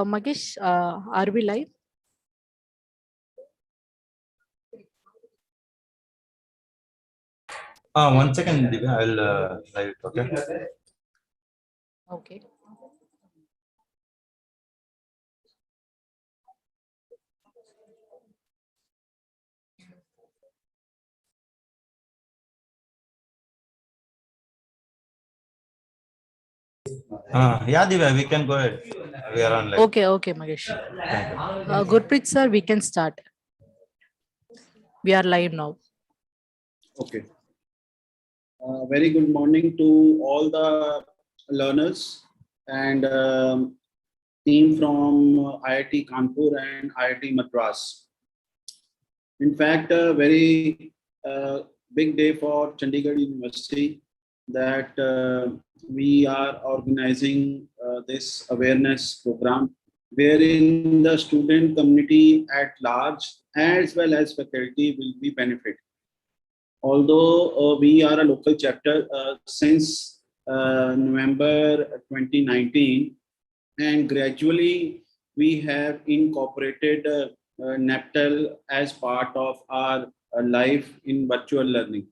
Magesh, are we live? One second, Divya. I will live it. Okay. Okay. Yeah, Divya, we can go ahead. We are on live. Okay, Magesh. Thank you. Gurpreet sir, we can start. We are live now. Okay. Very good morning to all the learners and team from IIT Kanpur and IIT Madras. In fact, a very big day for Chandigarh University that we are organizing this awareness program wherein the student community at large as well as faculty will be benefited. Although we are a local chapter since November 2019, and gradually we have incorporated NPTEL as part of our life in virtual learning.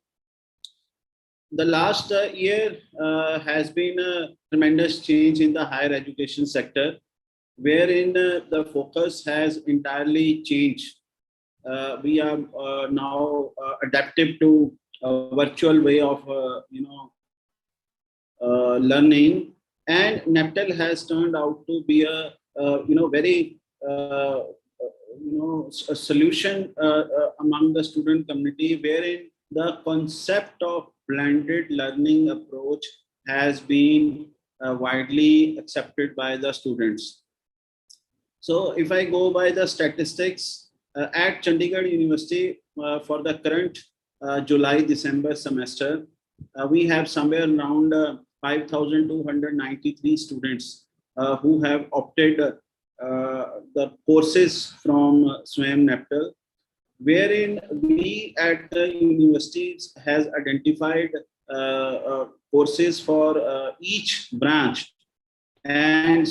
The last year has been a tremendous change in the higher education sector, wherein the focus has entirely changed. We are now adaptive to a virtual way of learning, and NPTEL has turned out to be a very a solution among the student community, wherein the concept of blended learning approach has been widely accepted by the students. So if I go by the statistics, at Chandigarh University for the current July-December semester, we have somewhere around 5,293 students who have opted the courses from SWAYAM NPTEL, wherein we at the universities has identified courses for each branch and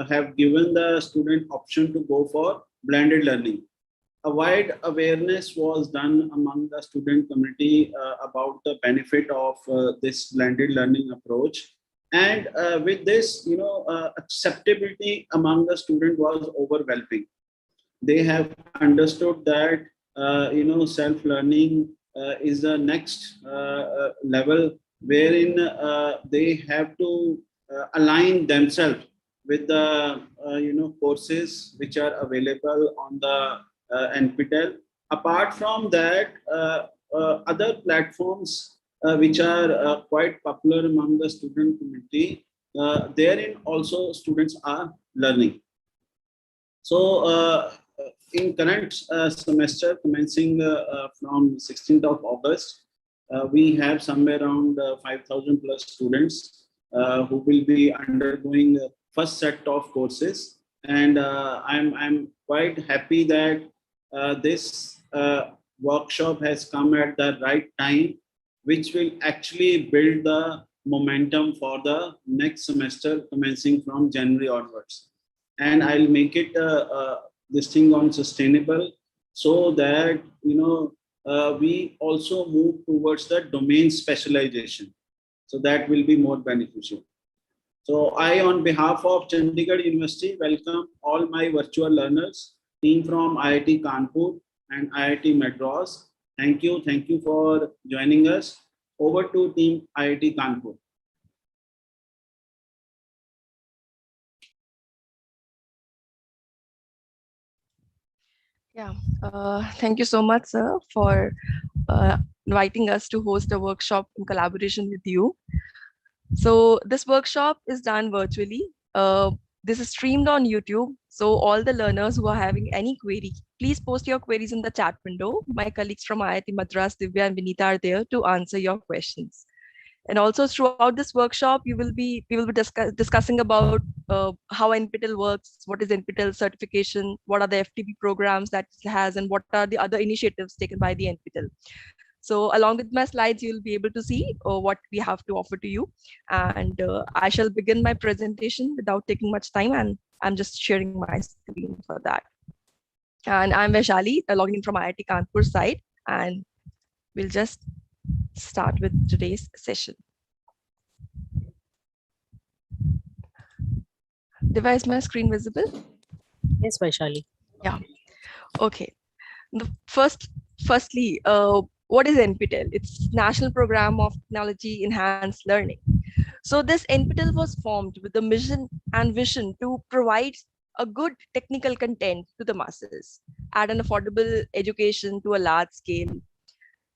have given the student option to go for blended learning. A wide awareness was done among the student community about the benefit of this blended learning approach, and with this, acceptability among the student was overwhelming. They have understood that self-learning is the next level, wherein they have to align themselves with the courses which are available on the NPTEL. Apart from that, other platforms which are quite popular among the student community, therein also students are learning. So in current semester commencing from 16th of August, we have somewhere around 5,000 plus students who will be undergoing the first set of courses, and I'm quite happy that this workshop has come at the right time, which will actually build the momentum for the next semester commencing from January onwards. And I'll make it this thing on sustainable, so that we also move towards the domain specialization. So that will be more beneficial. So I, on behalf of Chandigarh University, welcome all my virtual learners, team from IIT Kanpur, and IIT Madras. Thank you for joining us. Over to team IIT Kanpur. Yeah, thank you so much, sir, for inviting us to host a workshop in collaboration with you. So this workshop is done virtually. This is streamed on YouTube. So all the learners who are having any query, please post your queries in the chat window. My colleagues from IIT Madras, Divya and Vinita are there to answer your questions. And also throughout this workshop, we will be discussing about how NPTEL works, what is NPTEL certification, what are the FTP programs that it has, and what are the other initiatives taken by the NPTEL. So along with my slides, you'll be able to see what we have to offer to you. And I shall begin my presentation without taking much time, and I'm just sharing my screen for that. And I'm Vaishali, logging in from IIT Kanpur side, and we'll just start with today's session. Device my screen visible? Yes, Vaishali. Yeah. Okay. Firstly, what is NPTEL? It's National Program of Technology Enhanced Learning. So this NPTEL was formed with the mission and vision to provide a good technical content to the masses, add an affordable education to a large scale.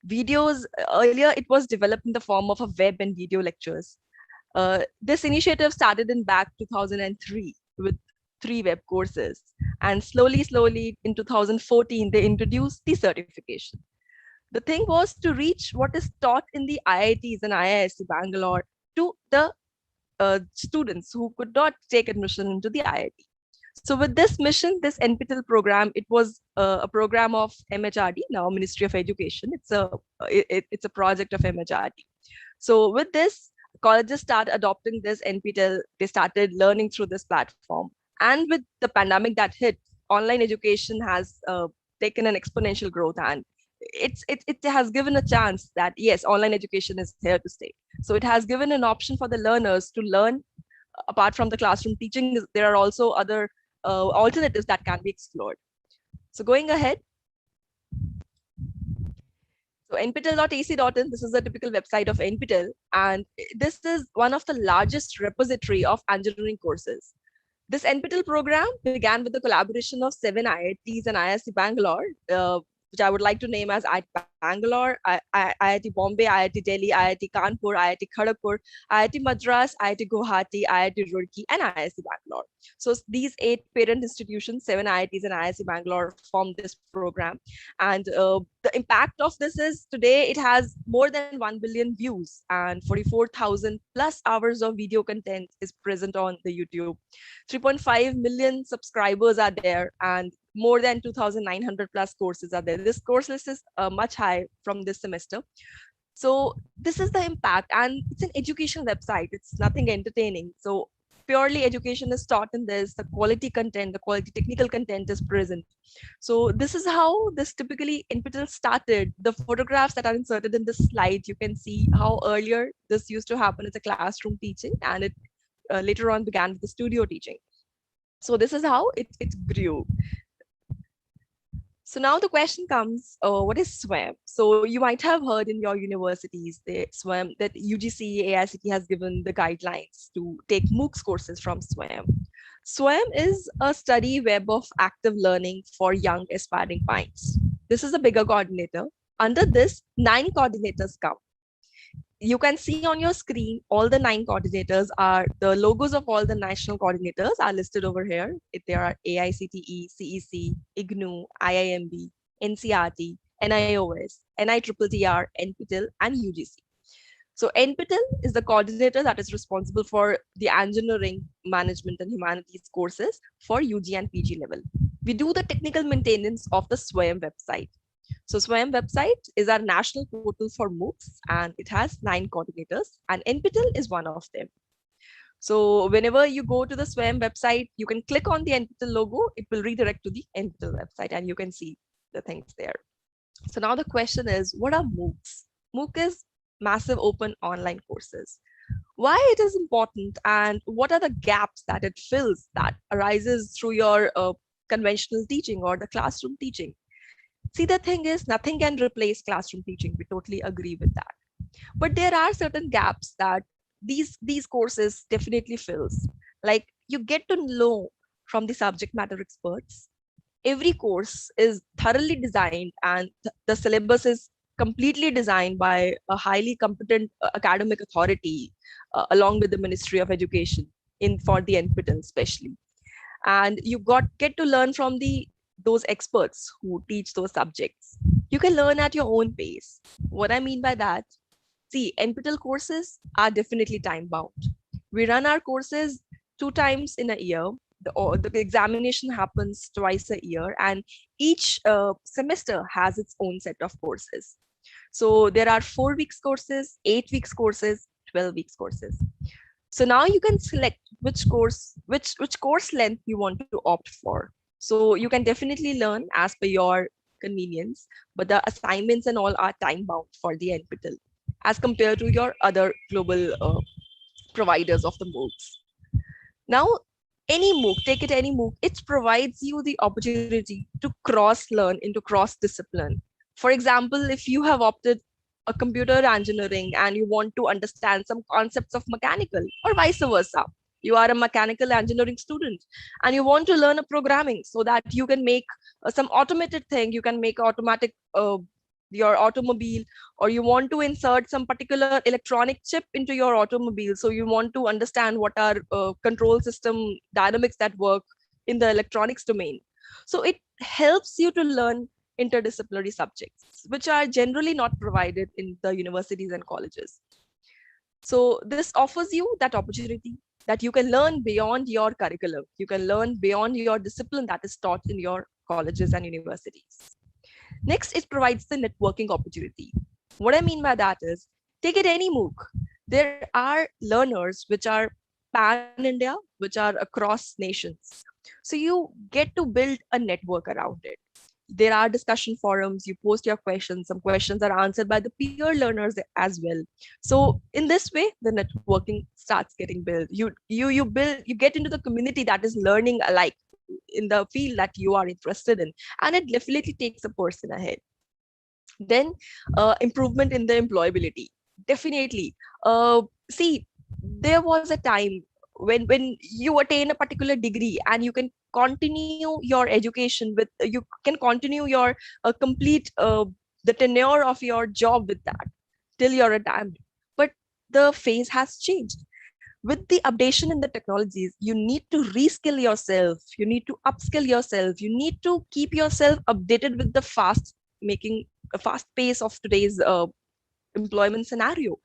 Videos, earlier it was developed in the form of a web and video lectures. This initiative started in back 2003 with 3 web courses. And slowly in 2014, they introduced the certification. The thing was to reach what is taught in the IITs and IISc Bangalore to the students who could not take admission into the IIT. So with this mission, this NPTEL program, it was a program of MHRD, now Ministry of Education. It's a project of MHRD. So with this, colleges started adopting this NPTEL. They started learning through this platform. And with the pandemic that hit, online education has taken an exponential growth, and it has given a chance that yes, online education is here to stay. So it has given an option for the learners to learn apart from the classroom teaching. There are also other alternatives that can be explored. So going ahead. So nptel.ac.in, this is a typical website of NPTEL, and this is one of the largest repository of engineering courses. This NPTEL program began with the collaboration of 7 IITs and IISc Bangalore, which I would like to name as IIT Bangalore, IIT Bombay, IIT Delhi, IIT Kanpur, IIT Kharagpur, IIT Madras, IIT Guwahati, IIT Roorkee, and IISc Bangalore. So these 8 parent institutions, 7 IITs and IISc Bangalore, form this program. And the impact of this is today it has more than 1 billion views and 44,000 plus hours of video content is present on the YouTube. 3.5 million subscribers are there, and more than 2,900 plus courses are there. This course list is much high from this semester. So this is the impact, and it's an education website. It's nothing entertaining. So purely education is taught in this. The quality content, the quality technical content is present. So this is how this typically NPTEL started. The photographs that are inserted in this slide, you can see how earlier this used to happen as a classroom teaching, and it later on began with the studio teaching. So this is how it grew. So now the question comes, what is SWAM? So you might have heard in your universities that SWAM, that UGC, AICT has given the guidelines to take MOOCs courses from SWAM. SWAM is a study web of active learning for young aspiring minds. This is a bigger coordinator. Under this, 9 coordinators come. You can see on your screen, all the 9 coordinators are, the logos of all the national coordinators are listed over here. There are AICTE, CEC, IGNOU, IIMB, NCRT, NIOS, NITTTR, NPTEL, and UGC. So NPTEL is the coordinator that is responsible for the engineering, management, and humanities courses for UG and PG level. We do the technical maintenance of the SWAM website. So SWAM website is our national portal for MOOCs, and it has 9 coordinators, and NPTEL is one of them. So whenever you go to the SWAM website, you can click on the NPTEL logo, it will redirect to the NPTEL website, and you can see the things there. So now the question is, what are MOOCs? MOOC is massive open online courses. Why it is important, and what are the gaps that it fills that arises through your conventional teaching or the classroom teaching? See, the thing is, nothing can replace classroom teaching. We totally agree with that. But there are certain gaps that these courses definitely fills. Like, you get to know from the subject matter experts. Every course is thoroughly designed, and the syllabus is completely designed by a highly competent academic authority, along with the Ministry of Education in for the NPTEL especially. And you get to learn from those experts who teach those subjects. You can learn at your own pace. What I mean by that, see, NPTEL courses are definitely time bound. We run our courses 2 times in a year. The examination happens twice a year, and each semester has its own set of courses. So there are 4 weeks courses, 8 weeks courses, 12 weeks courses. So now you can select which course length you want to opt for. So you can definitely learn as per your convenience, but the assignments and all are time bound for the NPTEL as compared to your other global providers of the MOOCs. Now, any MOOC, take it any MOOC, it provides you the opportunity to cross learn into cross discipline. For example, if you have opted a computer engineering and you want to understand some concepts of mechanical, or vice versa, you are a mechanical engineering student and you want to learn a programming so that you can make some automated thing, you can make automatic your automobile, or you want to insert some particular electronic chip into your automobile, so you want to understand what are control system dynamics that work in the electronics domain. So it helps you to learn interdisciplinary subjects, which are generally not provided in the universities and colleges. So this offers you that opportunity that you can learn beyond your curriculum. You can learn beyond your discipline that is taught in your colleges and universities. Next, it provides the networking opportunity. What I mean by that is, take it any MOOC. There are learners which are pan-India, which are across nations. So you get to build a network around it. There are discussion forums, you post your questions, some questions are answered by the peer learners as well. So in this way, the networking starts getting built. You get into the community that is learning alike in the field that you are interested in, and it definitely takes a person ahead. Then improvement in the employability, definitely. See, there was a time when you attain a particular degree and you can continue your education with, you can continue your complete the tenure of your job with that till your retirement. But the phase has changed. With the updation in the technologies, you need to reskill yourself, you need to upskill yourself, you need to keep yourself updated with the fast pace of today's employment scenario.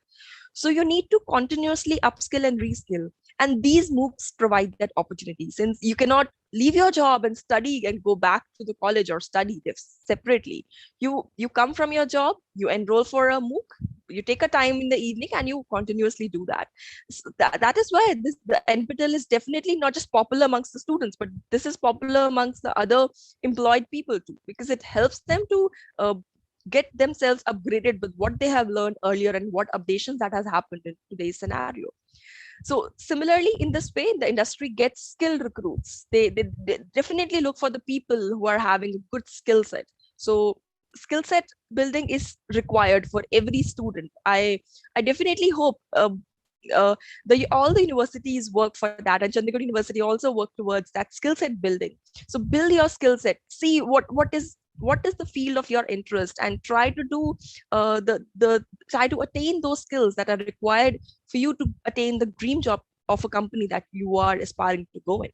So you need to continuously upskill and reskill. And these MOOCs provide that opportunity, since you cannot leave your job and study and go back to the college or study separately. You come from your job, you enroll for a MOOC, you take a time in the evening and you continuously do that. So that is why the NPTEL is definitely not just popular amongst the students, but this is popular amongst the other employed people too, because it helps them to get themselves upgraded with what they have learned earlier and what updations that has happened in today's scenario. So similarly, in this way, the industry gets skilled recruits. They definitely look for the people who are having a good skill set. So skill set building is required for every student. I definitely hope all the universities work for that, and Chandigarh University also work towards that skill set building. So build your skill set, see what is the field of your interest, and try to do try to attain those skills that are required for you to attain the dream job of a company that you are aspiring to go in.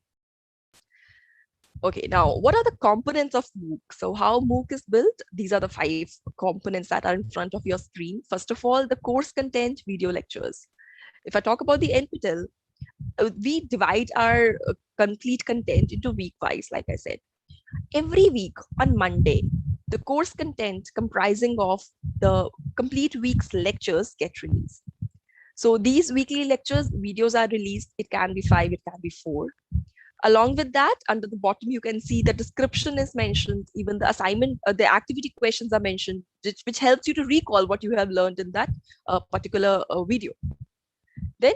Okay, now what are the components of MOOC? So how MOOC is built? These are the 5 components that are in front of your screen. First of all, the course content, video lectures. If I talk about the NPTEL, we divide our complete content into week-wise, like I said. Every week on Monday, the course content comprising of the complete week's lectures get released. So these weekly lectures, videos are released. It can be 5, it can be 4. Along with that, under the bottom, you can see the description is mentioned, even the assignment, the activity questions are mentioned, which helps you to recall what you have learned in that particular video. Then,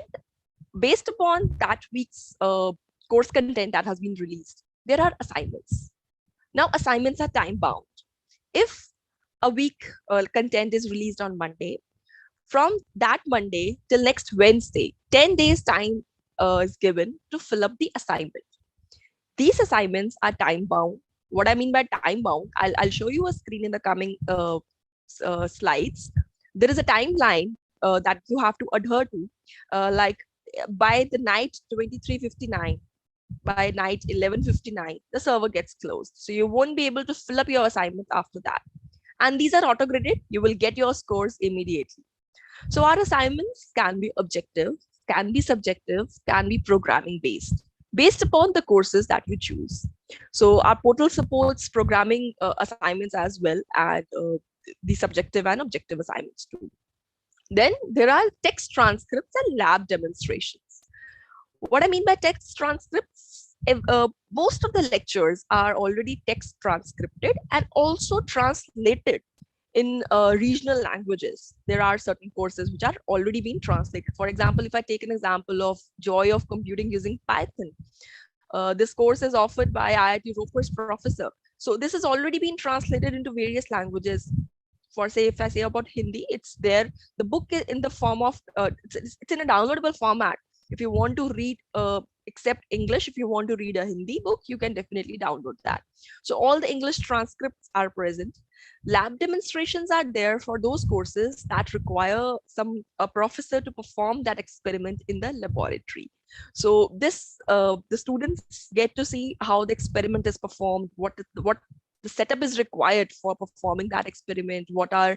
based upon that week's course content that has been released, there are assignments. Now, assignments are time bound. If a week content is released on Monday, from that Monday till next Wednesday, 10 days time is given to fill up the assignment. These assignments are time bound. What I mean by time bound, I'll show you a screen in the coming slides. There is a timeline that you have to adhere to, like by the night 23:59, by night 11:59, the server gets closed. So you won't be able to fill up your assignment after that. And these are auto-graded. You will get your scores immediately. So our assignments can be objective, can be subjective, can be programming based upon the courses that you choose. So our portal supports programming assignments as well, and the subjective and objective assignments too. Then there are text transcripts and lab demonstrations. What I mean by text transcripts, most of the lectures are already text transcripted and also translated in regional languages. There are certain courses which are already being translated. For example, if I take an example of Joy of Computing using Python, this course is offered by IIT Roper's professor. So this has already been translated into various languages. For say, if I say about Hindi, it's there. The book is in the form of, it's in a downloadable format. If you want to read, except English, if you want to read a Hindi book, you can definitely download that. So all the English transcripts are present. Lab demonstrations are there for those courses that require a professor to perform that experiment in the laboratory. So this, the students get to see how the experiment is performed, what the setup is required for performing that experiment, what are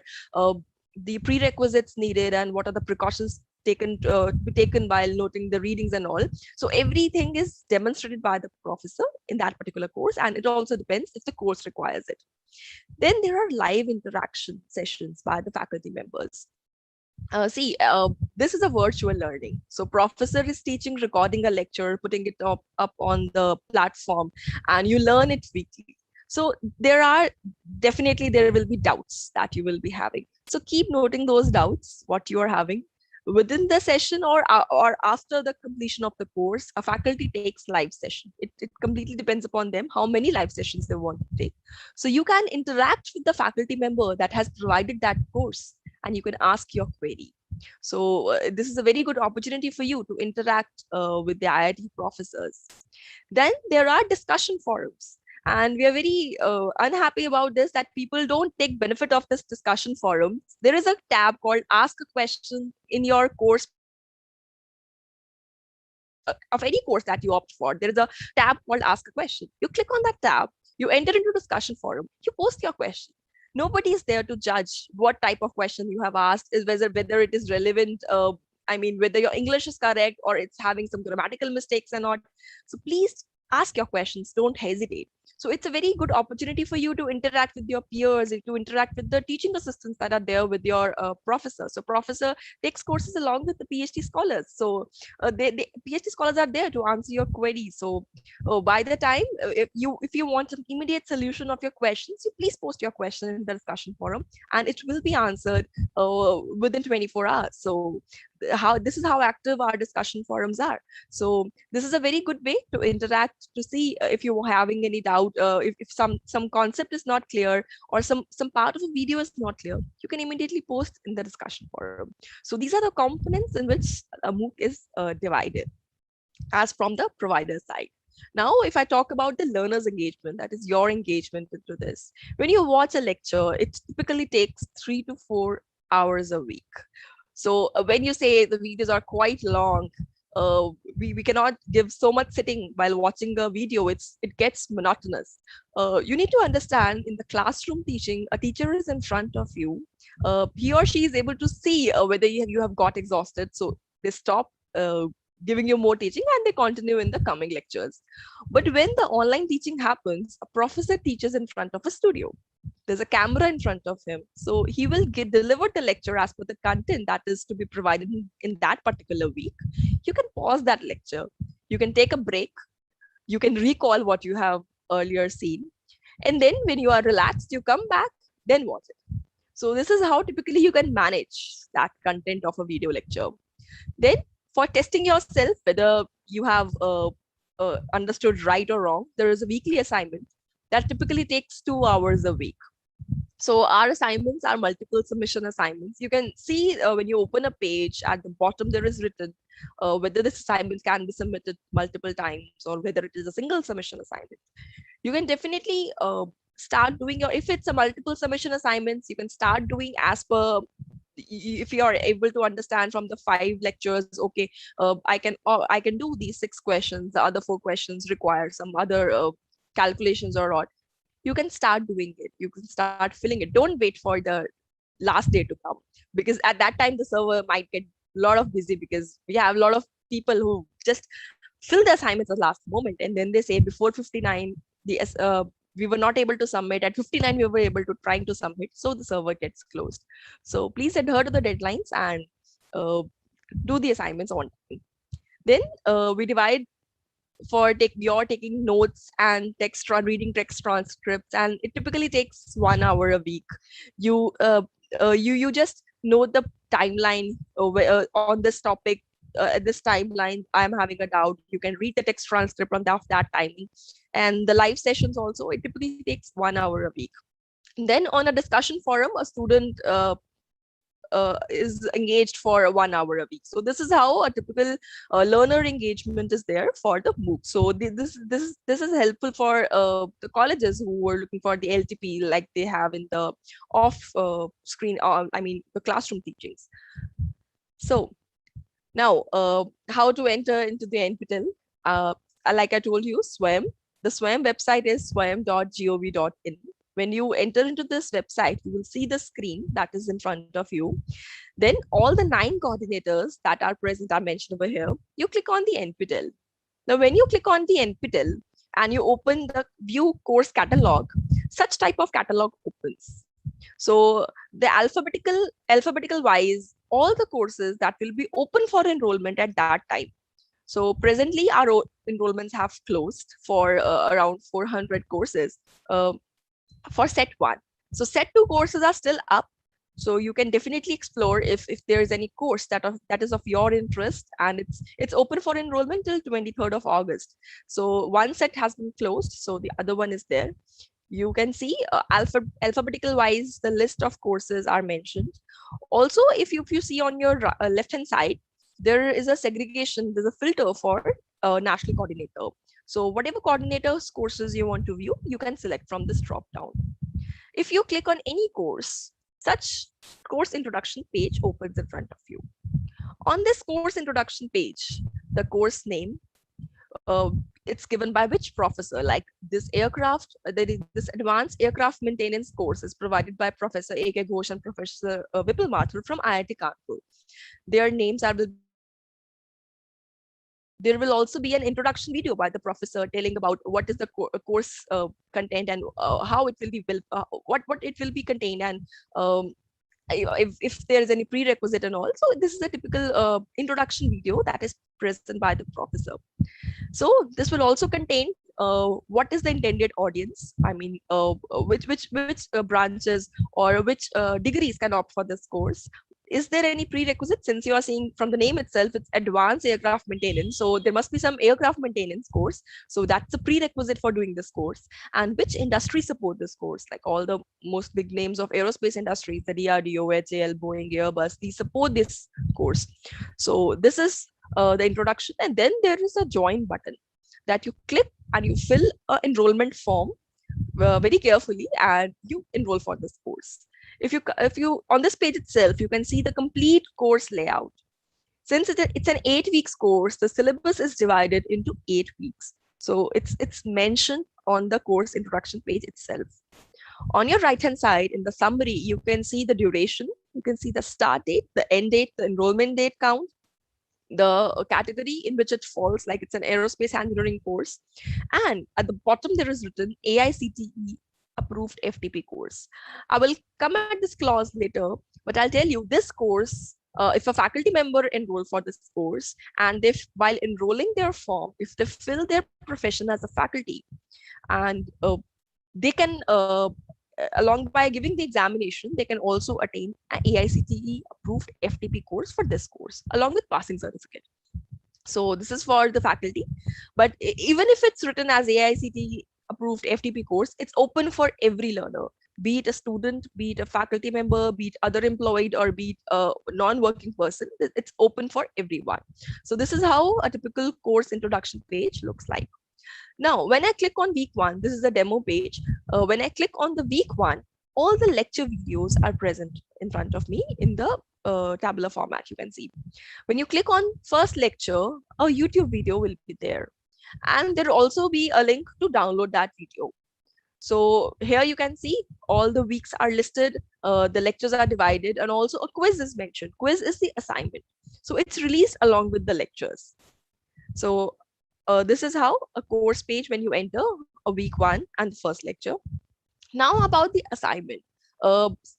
the prerequisites needed, and what are the precautions taken to be taken while noting the readings and all. So everything is demonstrated by the professor in that particular course, and it also depends if the course requires it. Then there are live interaction sessions by the faculty members. This is a virtual learning. So professor is teaching, recording a lecture, putting it up on the platform, and you learn it weekly. So there will be doubts that you will be having. So keep noting those doubts, what you are having. Within the session or after the completion of the course, a faculty takes live session. It completely depends upon them how many live sessions they want to take. So you can interact with the faculty member that has provided that course, and you can ask your query. So this is a very good opportunity for you to interact with the IIT professors. Then there are discussion forums. And we are very unhappy about this, that people don't take benefit of this discussion forum. There is a tab called Ask a Question in your course, of any course that you opt for. There is a tab called Ask a Question. You click on that tab, you enter into discussion forum, you post your question. Nobody is there to judge what type of question you have asked, is whether it is relevant, whether your English is correct or it's having some grammatical mistakes or not. So please ask your questions, don't hesitate. So it's a very good opportunity for you to interact with your peers, to interact with the teaching assistants that are there with your professor. So professor takes courses along with the PhD scholars. So the PhD scholars are there to answer your queries. So by the time, if you want an immediate solution of your questions, you please post your question in the discussion forum, and it will be answered within 24 hours. So this is how active our discussion forums are. So this is a very good way to interact, to see if you're having any doubt, if some concept is not clear, or some part of a video is not clear, you can immediately post in the discussion forum. So these are the components in which a MOOC is divided as from the provider side. Now, if I talk about the learner's engagement, that is your engagement into this. When you watch a lecture, it typically takes 3 to 4 hours a week. So when you say the videos are quite long, we cannot give so much sitting while watching a video. It gets monotonous. You need to understand, in the classroom teaching, a teacher is in front of you. He or she is able to see whether you have got exhausted. So they stop giving you more teaching and they continue in the coming lectures. But when the online teaching happens, a professor teaches in front of a studio. There's a camera in front of him. So he will deliver the lecture as per the content that is to be provided in that particular week. You can pause that lecture. You can take a break. You can recall what you have earlier seen. And then when you are relaxed, you come back, then watch it. So this is how typically you can manage that content of a video lecture. Then for testing yourself, whether you have understood right or wrong, there is a weekly assignment that typically takes 2 hours a week. So our assignments are multiple submission assignments. You can see when you open a page at the bottom, there is written whether this assignment can be submitted multiple times or whether it is a single submission assignment. You can definitely start doing your, if it's a multiple submission assignments, you can start doing as per, if you are able to understand from the 5 lectures, okay, I can do these 6 questions, the other 4 questions require some other calculations or what. You can start doing it. You can start filling it. Don't wait for the last day to come, because at that time the server might get a lot of busy, because we have a lot of people who just fill the assignments at last moment, and then they say before 59 we were not able to submit, at 59 we were able to trying to submit, so the server gets closed. So please adhere to the deadlines and do the assignments on time. Then we divide for you're taking notes and reading text transcripts, and it typically takes 1 hour a week. You just note the timeline on this topic. At this timeline, I'm having a doubt. You can read the text transcript on that timing, and the live sessions also. It typically takes 1 hour a week. And then on a discussion forum, a student is engaged for 1 hour a week. So this is how a typical learner engagement is there for the MOOC. So this is helpful for the colleges who are looking for the LTP, like they have in the off screen, I mean the classroom teachings. So now how to enter into the NPTEL? Like I told you, SWAYAM. The SWAYAM website is swayam.gov.in. When you enter into this website, you will see the screen that is in front of you. Then all the 9 coordinators that are present are mentioned over here. You click on the NPTEL. Now, when you click on the NPTEL and you open the view course catalog, such type of catalog opens. So the alphabetical wise, all the courses that will be open for enrollment at that time. So presently our enrollments have closed for around 400 courses. For set 1. So set 2 courses are still up. So you can definitely explore if there is any course that is of your interest, and it's open for enrollment till 23rd of August. So one set has been closed, so the other one is there. You can see alphabetical wise, the list of courses are mentioned. Also, if you see on your left hand side, there is a segregation, there's a filter for national coordinator. So whatever coordinators courses you want to view, you can select from this drop down. If you click on any course, such course introduction page opens in front of you. On this course introduction page, the course name, it's given by which professor, like this this advanced aircraft maintenance course is provided by Professor A.K. Ghosh and Professor Vipul Mathur from IIT Kanpur. Their names are. There will also be an introduction video by the professor telling about what is the course content and how it will be built, what it will be contained, and if there is any prerequisite and all. So this is a typical introduction video that is present by the professor. So this will also contain what is the intended audience. I mean, which branches or which degrees can opt for this course. Is there any prerequisite? Since you are seeing from the name itself, it's advanced aircraft maintenance. So there must be some aircraft maintenance course. So that's a prerequisite for doing this course. And which industry support this course? Like all the most big names of aerospace industries, the DRDO, HAL, Boeing, Airbus, these support this course. So this is the introduction. And then there is a join button that you click and you fill an enrollment form very carefully and you enroll for this course. If you on this page itself, you can see the complete course layout. Since it's an 8 weeks course, the syllabus is divided into 8 weeks. So it's mentioned on the course introduction page itself. On your right hand side in the summary, you can see the duration. You can see the start date, the end date, the enrollment date count, the category in which it falls, like it's an aerospace engineering course. And at the bottom, there is written AICTE approved FTP course. I will come at this clause later, but I'll tell you this course, if a faculty member enroll for this course, and if while enrolling their form, if they fill their profession as a faculty, and they can, along by giving the examination, they can also attain an AICTE approved FTP course for this course, along with passing certificate. So this is for the faculty, but even if it's written as AICTE approved FTP course, it's open for every learner. be it a student, be it a faculty member, be it other employed, or be it a non-working person. It's open for everyone. So this is how a typical course introduction page looks like. Now, when I click on week one, this is the demo page. When I click on the week one, all the lecture videos are present in front of me in the tabular format, you can see. When you click on first lecture, a YouTube video will be there. And there will also be a link to download that video. So here you can see all the weeks are listed, the lectures are divided, and also a quiz is mentioned. Quiz is the assignment. So it's released along with the lectures. So this is how a course page when you enter a week one and the first lecture. Now about the assignment.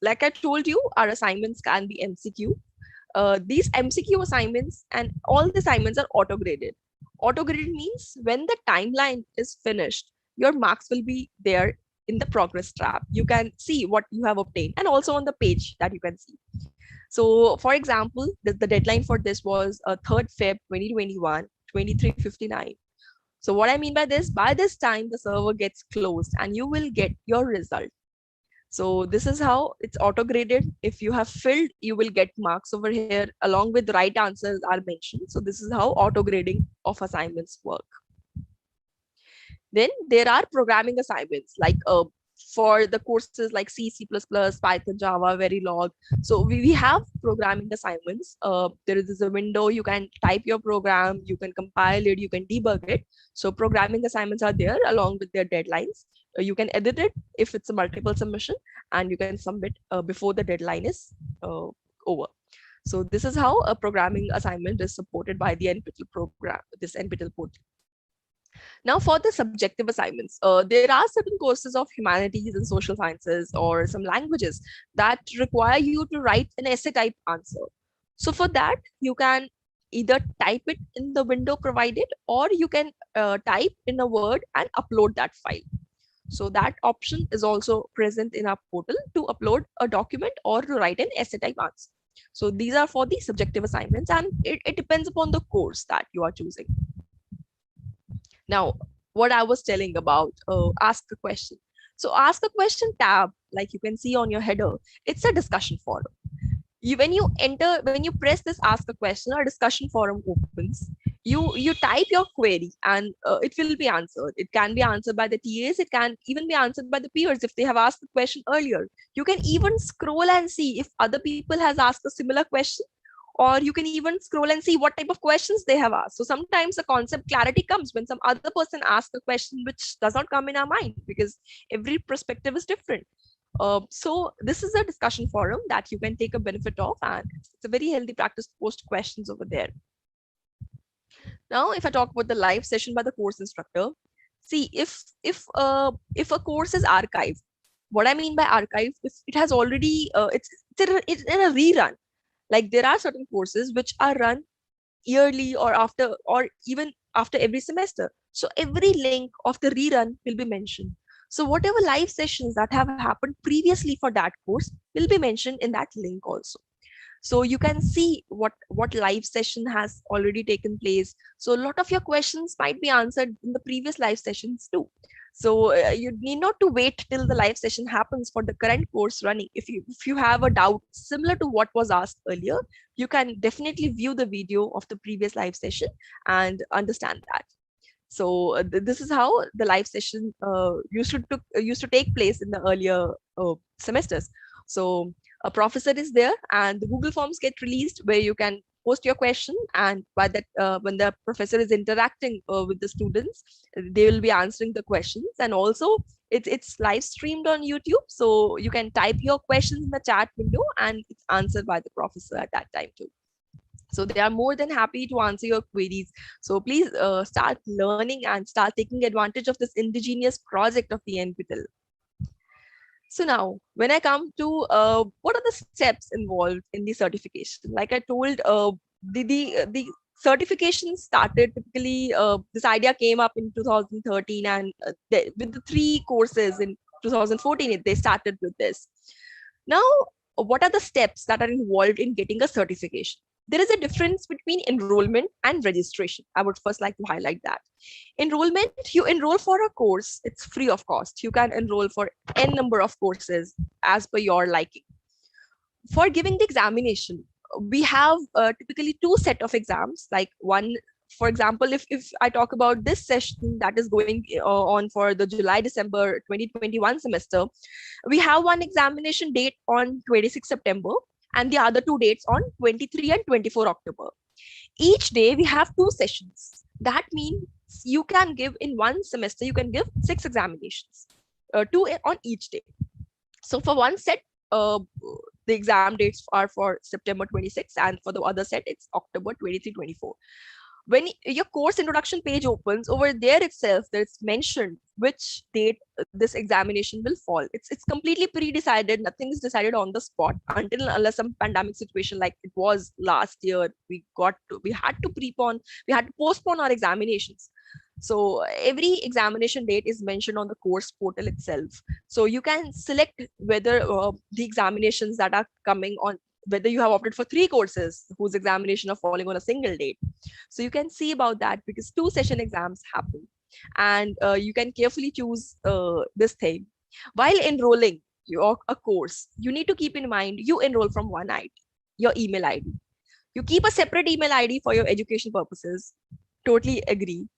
Like I told you, our assignments can be MCQ. These MCQ assignments and all the assignments are auto-graded. Auto-graded means when the timeline is finished, your marks will be there in the progress tab. You can see what you have obtained and also on the page that you can see. So for example, the deadline for this was 3rd Feb 2021, 23:59. So what I mean by this time, the server gets closed and you will get your result. So this is how it's auto-graded. If you have filled, you will get marks over here along with right answers are mentioned. So this is how auto-grading of assignments work. Then there are programming assignments like for the courses like C, C++, Python, Java, Verilog. So we have programming assignments. There is a window, you can type your program, you can compile it, you can debug it. So programming assignments are there along with their deadlines. You can edit it if it's a multiple submission, and you can submit before the deadline is over. So this is how a programming assignment is supported by the NPTEL program, this NPTEL portal. Now for the subjective assignments, there are certain courses of humanities and social sciences or some languages that require you to write an essay type answer. So for that, you can either type it in the window provided, or you can type in a Word and upload that file. So that option is also present in our portal to upload a document or to write an essay type answer. So these are for the subjective assignments, and it depends upon the course that you are choosing. Now, what I was telling about ask a question. So ask a question tab, like you can see on your header, it's a discussion forum. When you press this ask a question, a discussion forum opens. You type your query and it will be answered. It can be answered by the TAs. It can even be answered by the peers if they have asked the question earlier. You can even scroll and see if other people has asked a similar question, or you can even scroll and see what type of questions they have asked. So sometimes the concept clarity comes when some other person asks a question which does not come in our mind, because every perspective is different. So this is a discussion forum that you can take a benefit of, and it's a very healthy practice to post questions over there. Now, if I talk about the live session by the course instructor, see if a course is archived, what I mean by archived, if it has already it's in a rerun. Like there are certain courses which are run yearly or even after every semester. So every link of the rerun will be mentioned. So whatever live sessions that have happened previously for that course will be mentioned in that link also. So you can see what live session has already taken place. So a lot of your questions might be answered in the previous live sessions too. So you need not to wait till the live session happens for the current course running. If you have a doubt similar to what was asked earlier, you can definitely view the video of the previous live session and understand that. So this is how the live session used to take place in the earlier semesters. So a professor is there and the Google Forms get released where you can post your question, and by that when the professor is interacting with the students, they will be answering the questions. And also it's live streamed on YouTube, so you can type your questions in the chat window and it's answered by the professor at that time too. So they are more than happy to answer your queries. So please start learning and start taking advantage of this indigenous project of the NPTEL. So now, when I come to what are the steps involved in the certification? Like I told, the certification started typically, this idea came up in 2013, and with the 3 courses in 2014, they started with this. Now, what are the steps that are involved in getting a certification? There is a difference between enrollment and registration. I would first like to highlight that. Enrollment, you enroll for a course, it's free of cost. You can enroll for n number of courses as per your liking. For giving the examination, we have typically two set of exams, like one, for example, if I talk about this session that is going on for the July December 2021 semester, we have one examination date on 26 September and the other two dates on 23 and 24 October. Each day we have two sessions. That means you can give in one semester, you can give 6 examinations, two on each day. So for one set, the exam dates are for September 26, and for the other set, it's October 23, 24. When your course introduction page opens, over there itself, there's mentioned which date this examination will fall. It's completely pre-decided. Nothing is decided on the spot until unless some pandemic situation like it was last year. We had to postpone our examinations. So every examination date is mentioned on the course portal itself. So you can select whether the examinations that are coming on, whether you have opted for 3 courses whose examination are falling on a single date. So you can see about that because 2 session exams happen, and you can carefully choose this thing. While enrolling a course, you need to keep in mind you enroll from one ID, your email ID. You keep a separate email ID for your education purposes. Totally agree.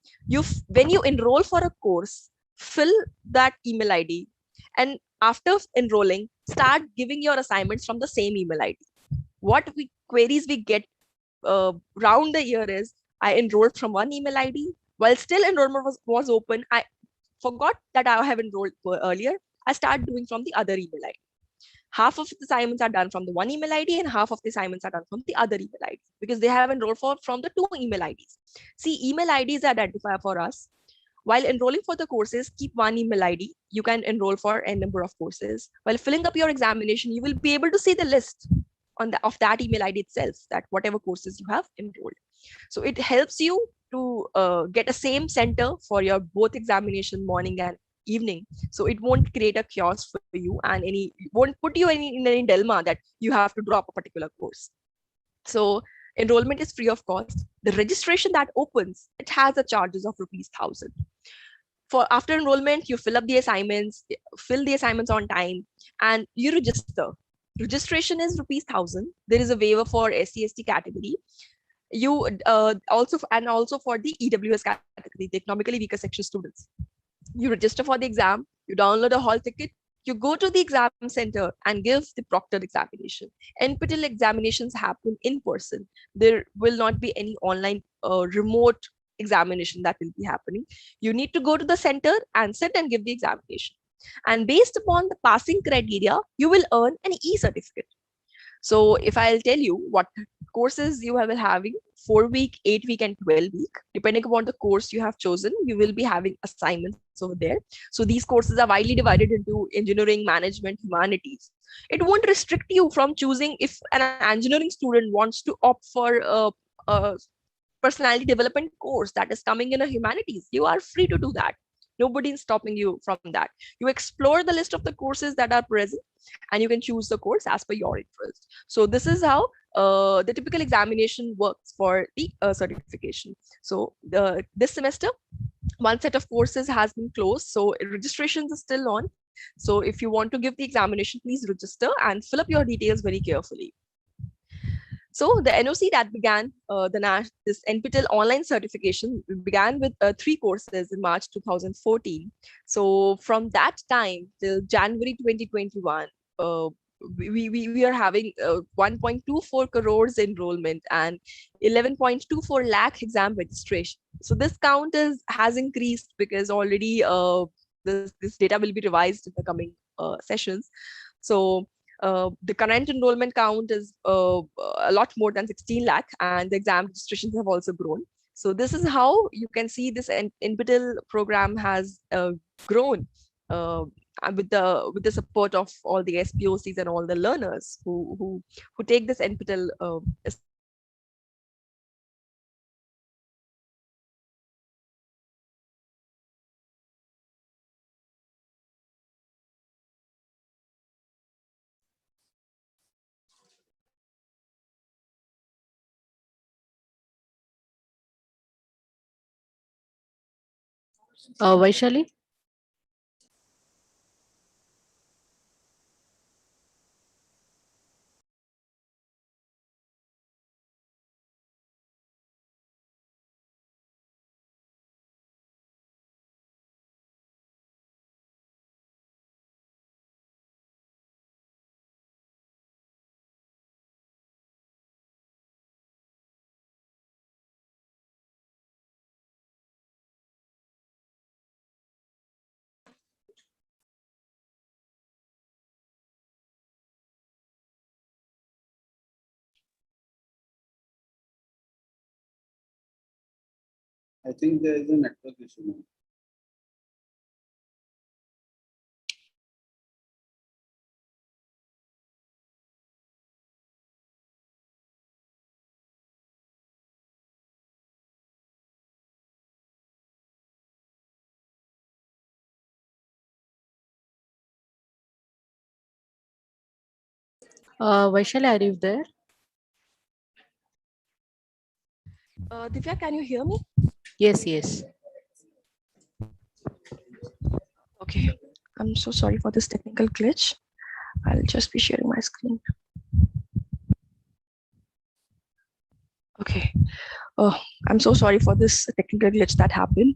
When you enroll for a course, fill that email ID, and after enrolling, start giving your assignments from the same email ID. What queries we get round the year is, I enrolled from one email ID. While still enrollment was open, I forgot that I have enrolled earlier. I start doing from the other email ID. Half of the assignments are done from the one email ID and half of the assignments are done from the other email ID because they have enrolled from the 2 email IDs. See, email IDs identify for us. While enrolling for the courses, keep one email ID. You can enroll for n number of courses. While filling up your examination, you will be able to see the list of that email ID itself, that whatever courses you have enrolled. So it helps you to get a same center for your both examination morning and evening. So it won't create a chaos for you and won't put you in any dilemma that you have to drop a particular course. So enrollment is free of cost. The registration that opens, it has a charges of rupees 1,000. For after enrollment, you fill up the assignments, fill the assignments on time, and you register. Registration is rupees 1,000. There is a waiver for SC/ST category. You also for the EWS category, the economically weaker section students. You register for the exam, you download a hall ticket, you go to the exam center and give the proctored examination. NPTEL examinations happen in person. There will not be any online remote examination that will be happening. You need to go to the center and sit and give the examination. And based upon the passing criteria, you will earn an e-certificate. So if I'll tell you what courses you will having, 4-week, 8-week, and 12-week, depending upon the course you have chosen, you will be having assignments over there. So these courses are widely divided into engineering, management, humanities. It won't restrict you from choosing. If an engineering student wants to opt for a personality development course that is coming in a humanities, you are free to do that. Nobody is stopping you from that. You explore the list of the courses that are present and you can choose the course as per your interest. So this is how the typical examination works for the certification. So this semester, one set of courses has been closed, so registrations are still on. So if you want to give the examination, please register and fill up your details very carefully. So the NOC that began this NPTEL online certification began with 3 courses in March 2014. So from that time till January 2021, we are having 1.24 crores enrollment and 11.24 lakh exam registration. So this count has increased because already this data will be revised in the coming sessions. So the current enrollment count is a lot more than 16 lakh, and the exam registrations have also grown. So this is how you can see this NPTEL program has grown with the support of all the SPOCs and all the learners who take this NPTEL Vaishali? I think there is a network issue now. Vaishali, are you there? Divya, can you hear me? Yes, yes. Okay. I'm so sorry for this technical glitch. I'll just be sharing my screen. Okay. Oh, I'm so sorry for this technical glitch that happened.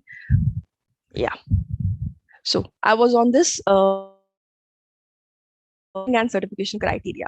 Yeah. So I was on this and certification criteria.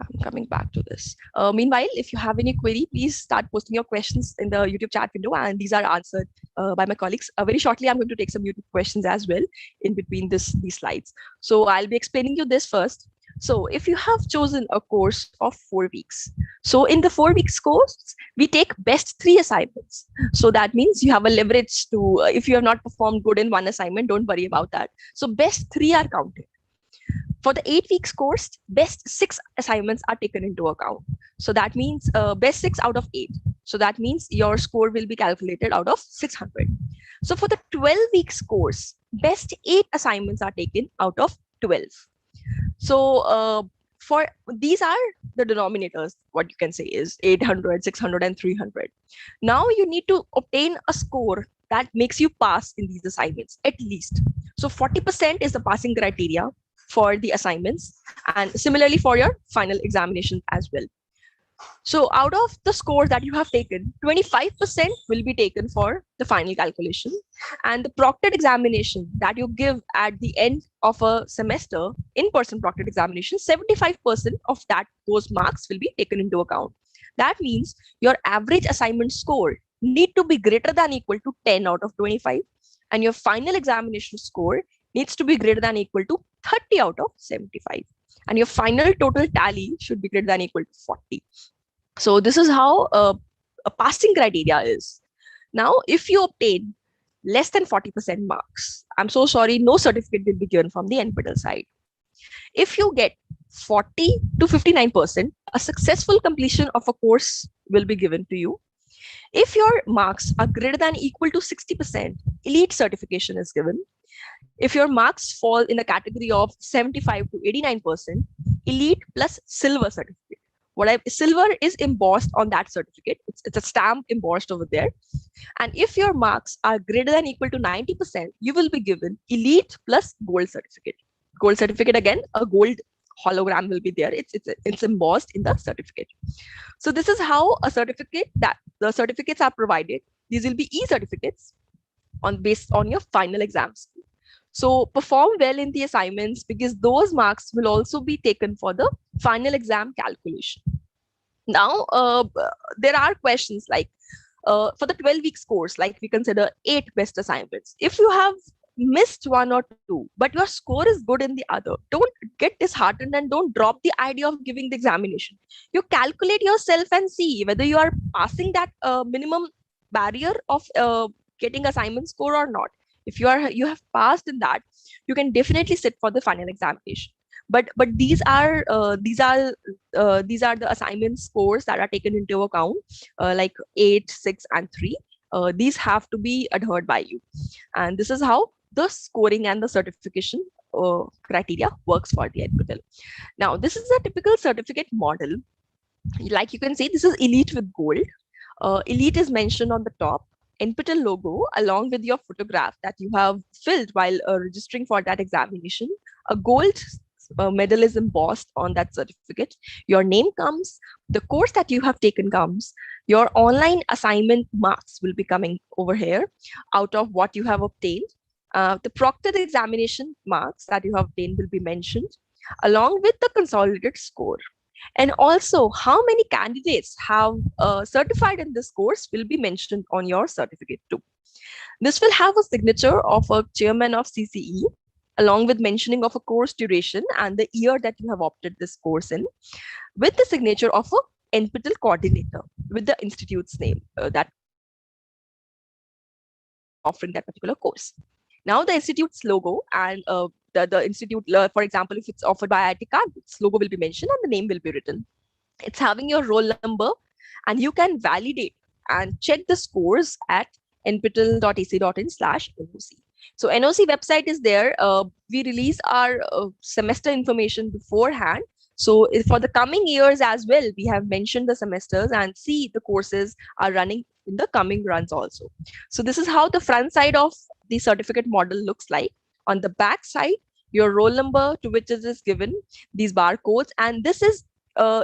I'm coming back to this. Meanwhile, if you have any query, please start posting your questions in the YouTube chat window, and these are answered by my colleagues. Very shortly, I'm going to take some YouTube questions as well in between these slides. So I'll be explaining you this first. So if you have chosen a course of 4 weeks, so in the 4 weeks course, we take best 3 assignments. So that means you have a leverage to, if you have not performed good in one assignment, don't worry about that. So best 3 are counted. For the 8 weeks course, best 6 assignments are taken into account. So that means best 6 out of 8. So that means your score will be calculated out of 600. So for the 12 weeks course, best 8 assignments are taken out of 12. So for these are the denominators, what you can say is 800, 600, and 300. Now you need to obtain a score that makes you pass in these assignments at least. So 40% is the passing criteria for the assignments, and similarly for your final examination as well. So out of the scores that you have taken, 25% will be taken for the final calculation, and the proctored examination that you give at the end of a semester, in-person proctored examination, 75% of those marks will be taken into account. That means your average assignment score need to be greater than equal to 10 out of 25, and your final examination score needs to be greater than equal to 30 out of 75, and your final total tally should be greater than equal to 40. So this is how a passing criteria is. Now, if you obtain less than 40% marks, I'm so sorry, no certificate will be given from the NPTEL side. If you get 40 to 59%, a successful completion of a course will be given to you. If your marks are greater than equal to 60%, elite certification is given. If your marks fall in the category of 75 to 89%, elite plus silver certificate. Silver is embossed on that certificate. It's a stamp embossed over there. And if your marks are greater than equal to 90%, you will be given elite plus gold certificate. Gold certificate, again, a gold hologram will be there. It's embossed in the certificate. So this is how a certificate, that the certificates are provided. These will be e-certificates based on your final exams. So perform well in the assignments, because those marks will also be taken for the final exam calculation. Now, there are questions like, for the 12 weeks course, like we consider 8 best assignments. If you have missed 1 or 2, but your score is good in the other, don't get disheartened and don't drop the idea of giving the examination. You calculate yourself and see whether you are passing that minimum barrier of getting assignment score or not. If you have passed in that, you can definitely sit for the final examination. But these are the assignment scores that are taken into account, like 8, 6, and 3. These have to be adhered by you, and this is how the scoring and the certification criteria works for the NPTEL. Now, this is a typical certificate model. Like you can see, this is elite with gold. Elite is mentioned on the top. NPTEL logo along with your photograph that you have filled while registering for that examination. A gold medal is embossed on that certificate. Your name comes, the course that you have taken comes, your online assignment marks will be coming over here out of what you have obtained. The proctored examination marks that you have obtained will be mentioned along with the consolidated score. And also how many candidates have certified in this course will be mentioned on your certificate too. This will have a signature of a chairman of CCE along with mentioning of a course duration and the year that you have opted this course in, with the signature of a NPTEL coordinator with the institute's name that offering that particular course. Now the institute's logo and the institute, for example, if it's offered by IIT Kanpur, its logo will be mentioned and the name will be written. It's having your roll number, and you can validate and check the scores at nptel.ac.in/NOC. So NOC website is there. We release our semester information beforehand. So for the coming years as well, we have mentioned the semesters and see the courses are running in the coming runs also. So this is how the front side of the certificate model looks like. On the back side, your roll number to which it is given, these barcodes, and this is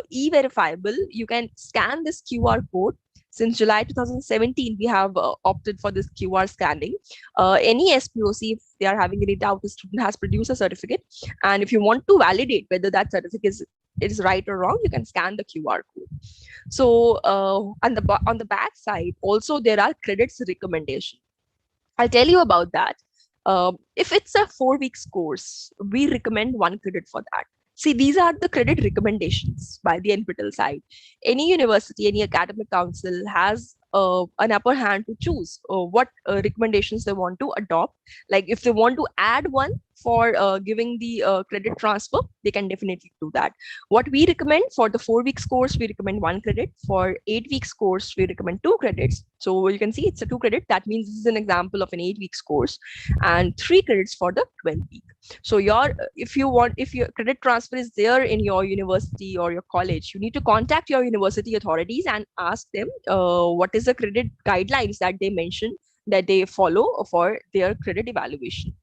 e-verifiable. You can scan this QR code. Since July 2017, we have opted for this QR scanning. Any SPOC, if they are having any doubt, the student has produced a certificate. And if you want to validate whether that certificate is right or wrong, you can scan the QR code. So on the back side, also there are credits recommendation. I'll tell you about that. If it's a 4 weeks course, we recommend 1 credit for that. See, these are the credit recommendations by the NPTEL side. Any university, any academic council has an upper hand to choose what recommendations they want to adopt. Like if they want to add one for giving the credit transfer, they can definitely do that. What we recommend for the 4 weeks course, we recommend 1 credit. For 8 weeks course, we recommend 2 credits. So you can see it's a 2 credit. That means this is an example of an 8 weeks course, and 3 credits for the 12 week. So if your credit transfer is there in your university or your college, you need to contact your university authorities and ask them what is the credit guidelines that they mention that they follow for their credit evaluation.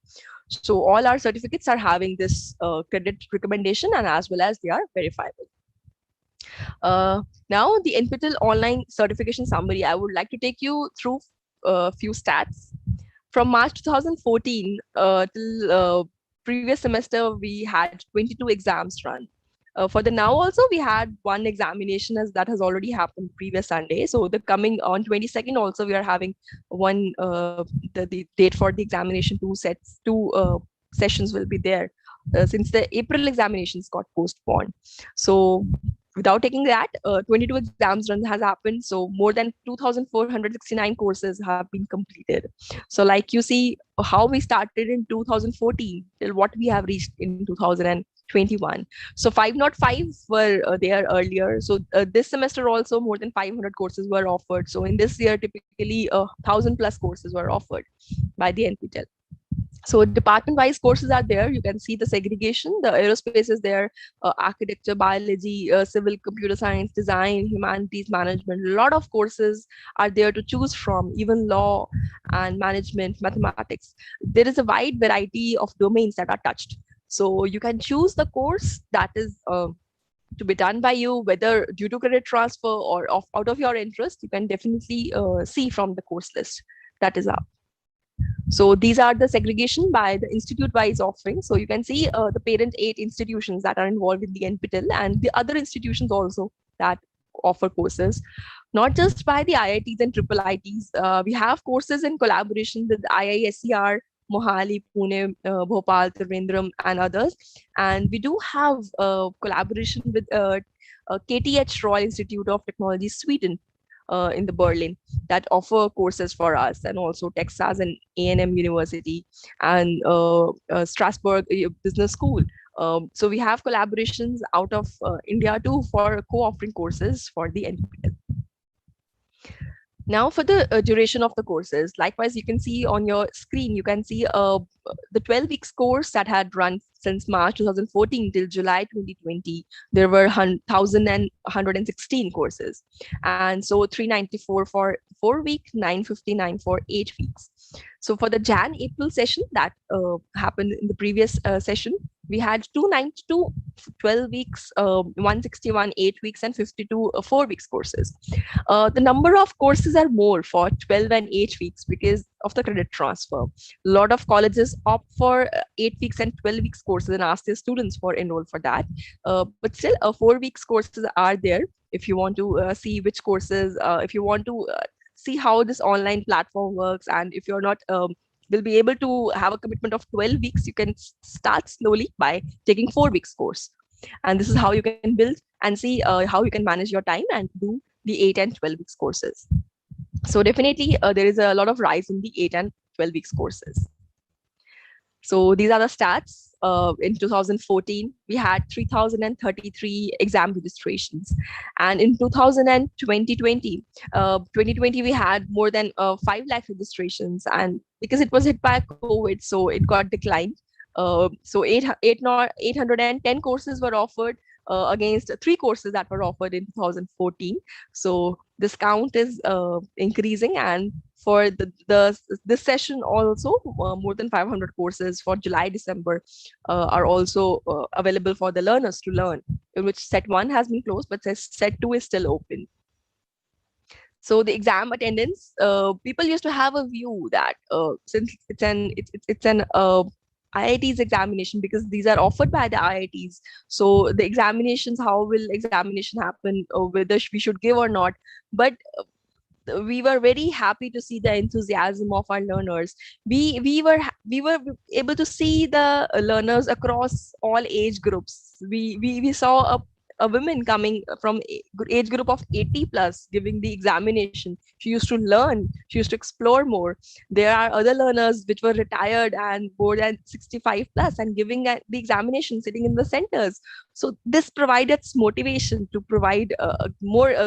So all our certificates are having this credit recommendation, and as well as they are verifiable. Now the NPTEL online certification summary, I would like to take you through a few stats. From March 2014 till previous semester, we had 22 exams run. For the now also, we had 1 examination as that has already happened previous Sunday. So the coming on 22nd also, we are having one, the date for the examination, 2 sessions will be there since the April examinations got postponed. So without taking that, 22 exams run has happened. So more than 2,469 courses have been completed. So like you see how we started in 2014 till what we have reached in 2021. So 505 were there earlier. So this semester also more than 500 courses were offered. So in this year, typically 1,000 plus courses were offered by the NPTEL. So department-wise courses are there. You can see the segregation. The aerospace is there, architecture, biology, civil, computer science, design, humanities, management. A lot of courses are there to choose from, even law and management, mathematics. There is a wide variety of domains that are touched. So you can choose the course that is to be done by you, whether due to credit transfer or out of your interest. You can definitely see from the course list that is up. So these are the segregation by the institute-wise offering. So you can see the parent 8 institutions that are involved in the NPTEL, and the other institutions also that offer courses, not just by the IITs and triple IITs. We have courses in collaboration with IISER, MOHALI, Pune, Bhopal, Trivandrum, and others. And we do have collaboration with KTH Royal Institute of Technology, Sweden, in the Berlin, that offer courses for us, and also Texas and A&M University and Strasbourg Business School. So we have collaborations out of India too for co-offering courses for the NPTEL. Now for the duration of the courses, likewise, you can see on your screen, you can see the 12 weeks course that had run since March 2014 till July 2020. There were 1,116 courses. And so 394 for 4 weeks, 959 for 8 weeks. So for the Jan-April session that happened in the previous session, we had 292 12 weeks, 161 8 weeks, and 52 4 weeks courses. The number of courses are more for 12 and 8 weeks because of the credit transfer. A lot of colleges opt for 8 weeks and 12 weeks courses and ask their students for enroll for that. But still, 4 weeks courses are there if you want to see which courses, if you want to see how this online platform works, and if you're not will be able to have a commitment of 12 weeks, you can start slowly by taking 4 weeks course. And this is how you can build and see how you can manage your time and do the 8 and 12 weeks courses. So definitely there is a lot of rise in the 8 and 12 weeks courses. So these are the stats. In 2014, we had 3,033 exam registrations. And in 2020, we had more than 5 lakh registrations. And because it was hit by COVID, so it got declined. So 810 courses were offered against 3 courses that were offered in 2014. So this count is increasing, and for this session also more than 500 courses for July December are also available for the learners to learn, in which set 1 has been closed, but set 2 is still open. So the exam attendance, people used to have a view that since it's an IIT's examination, because these are offered by the IITs. So the examinations, how will examination happen, or whether we should give or not. But we were very happy to see the enthusiasm of our learners. We were able to see the learners across all age groups. We saw a woman coming from age group of 80 plus giving the examination. She used to learn, she used to explore more. There are other learners which were retired and more than 65 plus and giving the examination, sitting in the centers. So this provided motivation to provide a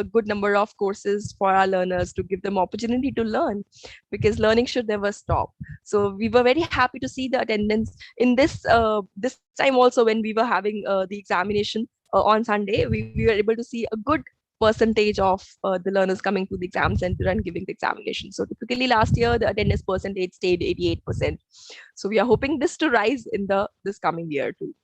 good number of courses for our learners, to give them opportunity to learn, because learning should never stop. So we were very happy to see the attendance in this time also. When we were having the examination on Sunday, we were able to see a good percentage of the learners coming to the exam center and giving the examination. So typically last year, the attendance percentage stayed 88%. So we are hoping this to rise in this coming year too.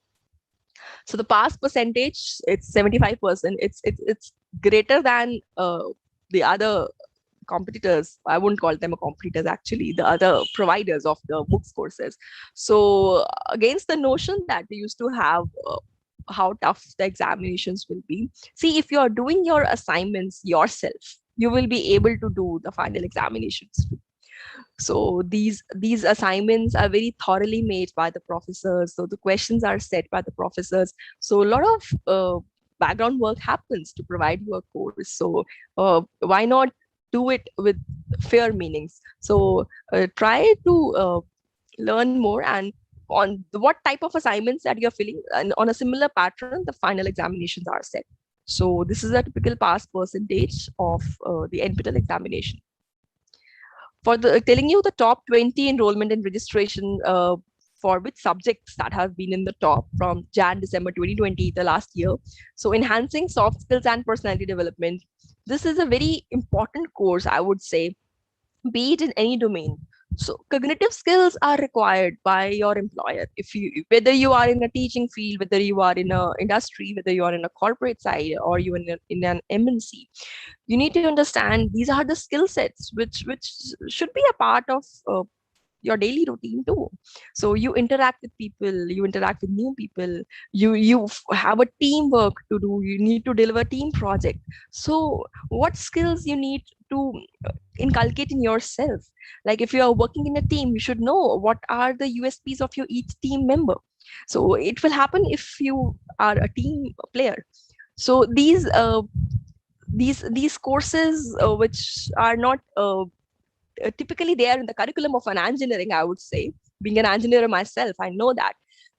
So the pass percentage, it's 75%. It's greater than the other competitors. I wouldn't call them a competitors, actually, the other providers of the MOOCs courses. So against the notion that we used to have how tough the examinations will be, see, if you're doing your assignments yourself, you will be able to do the final examinations too. So these assignments are very thoroughly made by the professors. So the questions are set by the professors. So a lot of background work happens to provide you a course. So why not do it with fair meanings? So try to learn more, and on what type of assignments that you're filling, and on a similar pattern, the final examinations are set. So this is a typical pass percentage of the NPTEL examination. For telling you the top 20 enrollment and registration for which subjects that have been in the top from December 2020, the last year. So enhancing soft skills and personality development. This is a very important course, I would say, be it in any domain. So cognitive skills are required by your employer. Whether you are in a teaching field, whether you are in a industry, whether you are in a corporate side, or you in an MNC, you need to understand these are the skill sets which should be a part of your daily routine too. So you interact with people, you interact with new people, you have a teamwork to do, you need to deliver team project. So what skills you need to inculcate in yourself? Like if you are working in a team, you should know what are the USPs of your each team member. So it will happen if you are a team player. So these courses which are not typically they are in the curriculum of an engineering, I would say. Being an engineer myself, I know that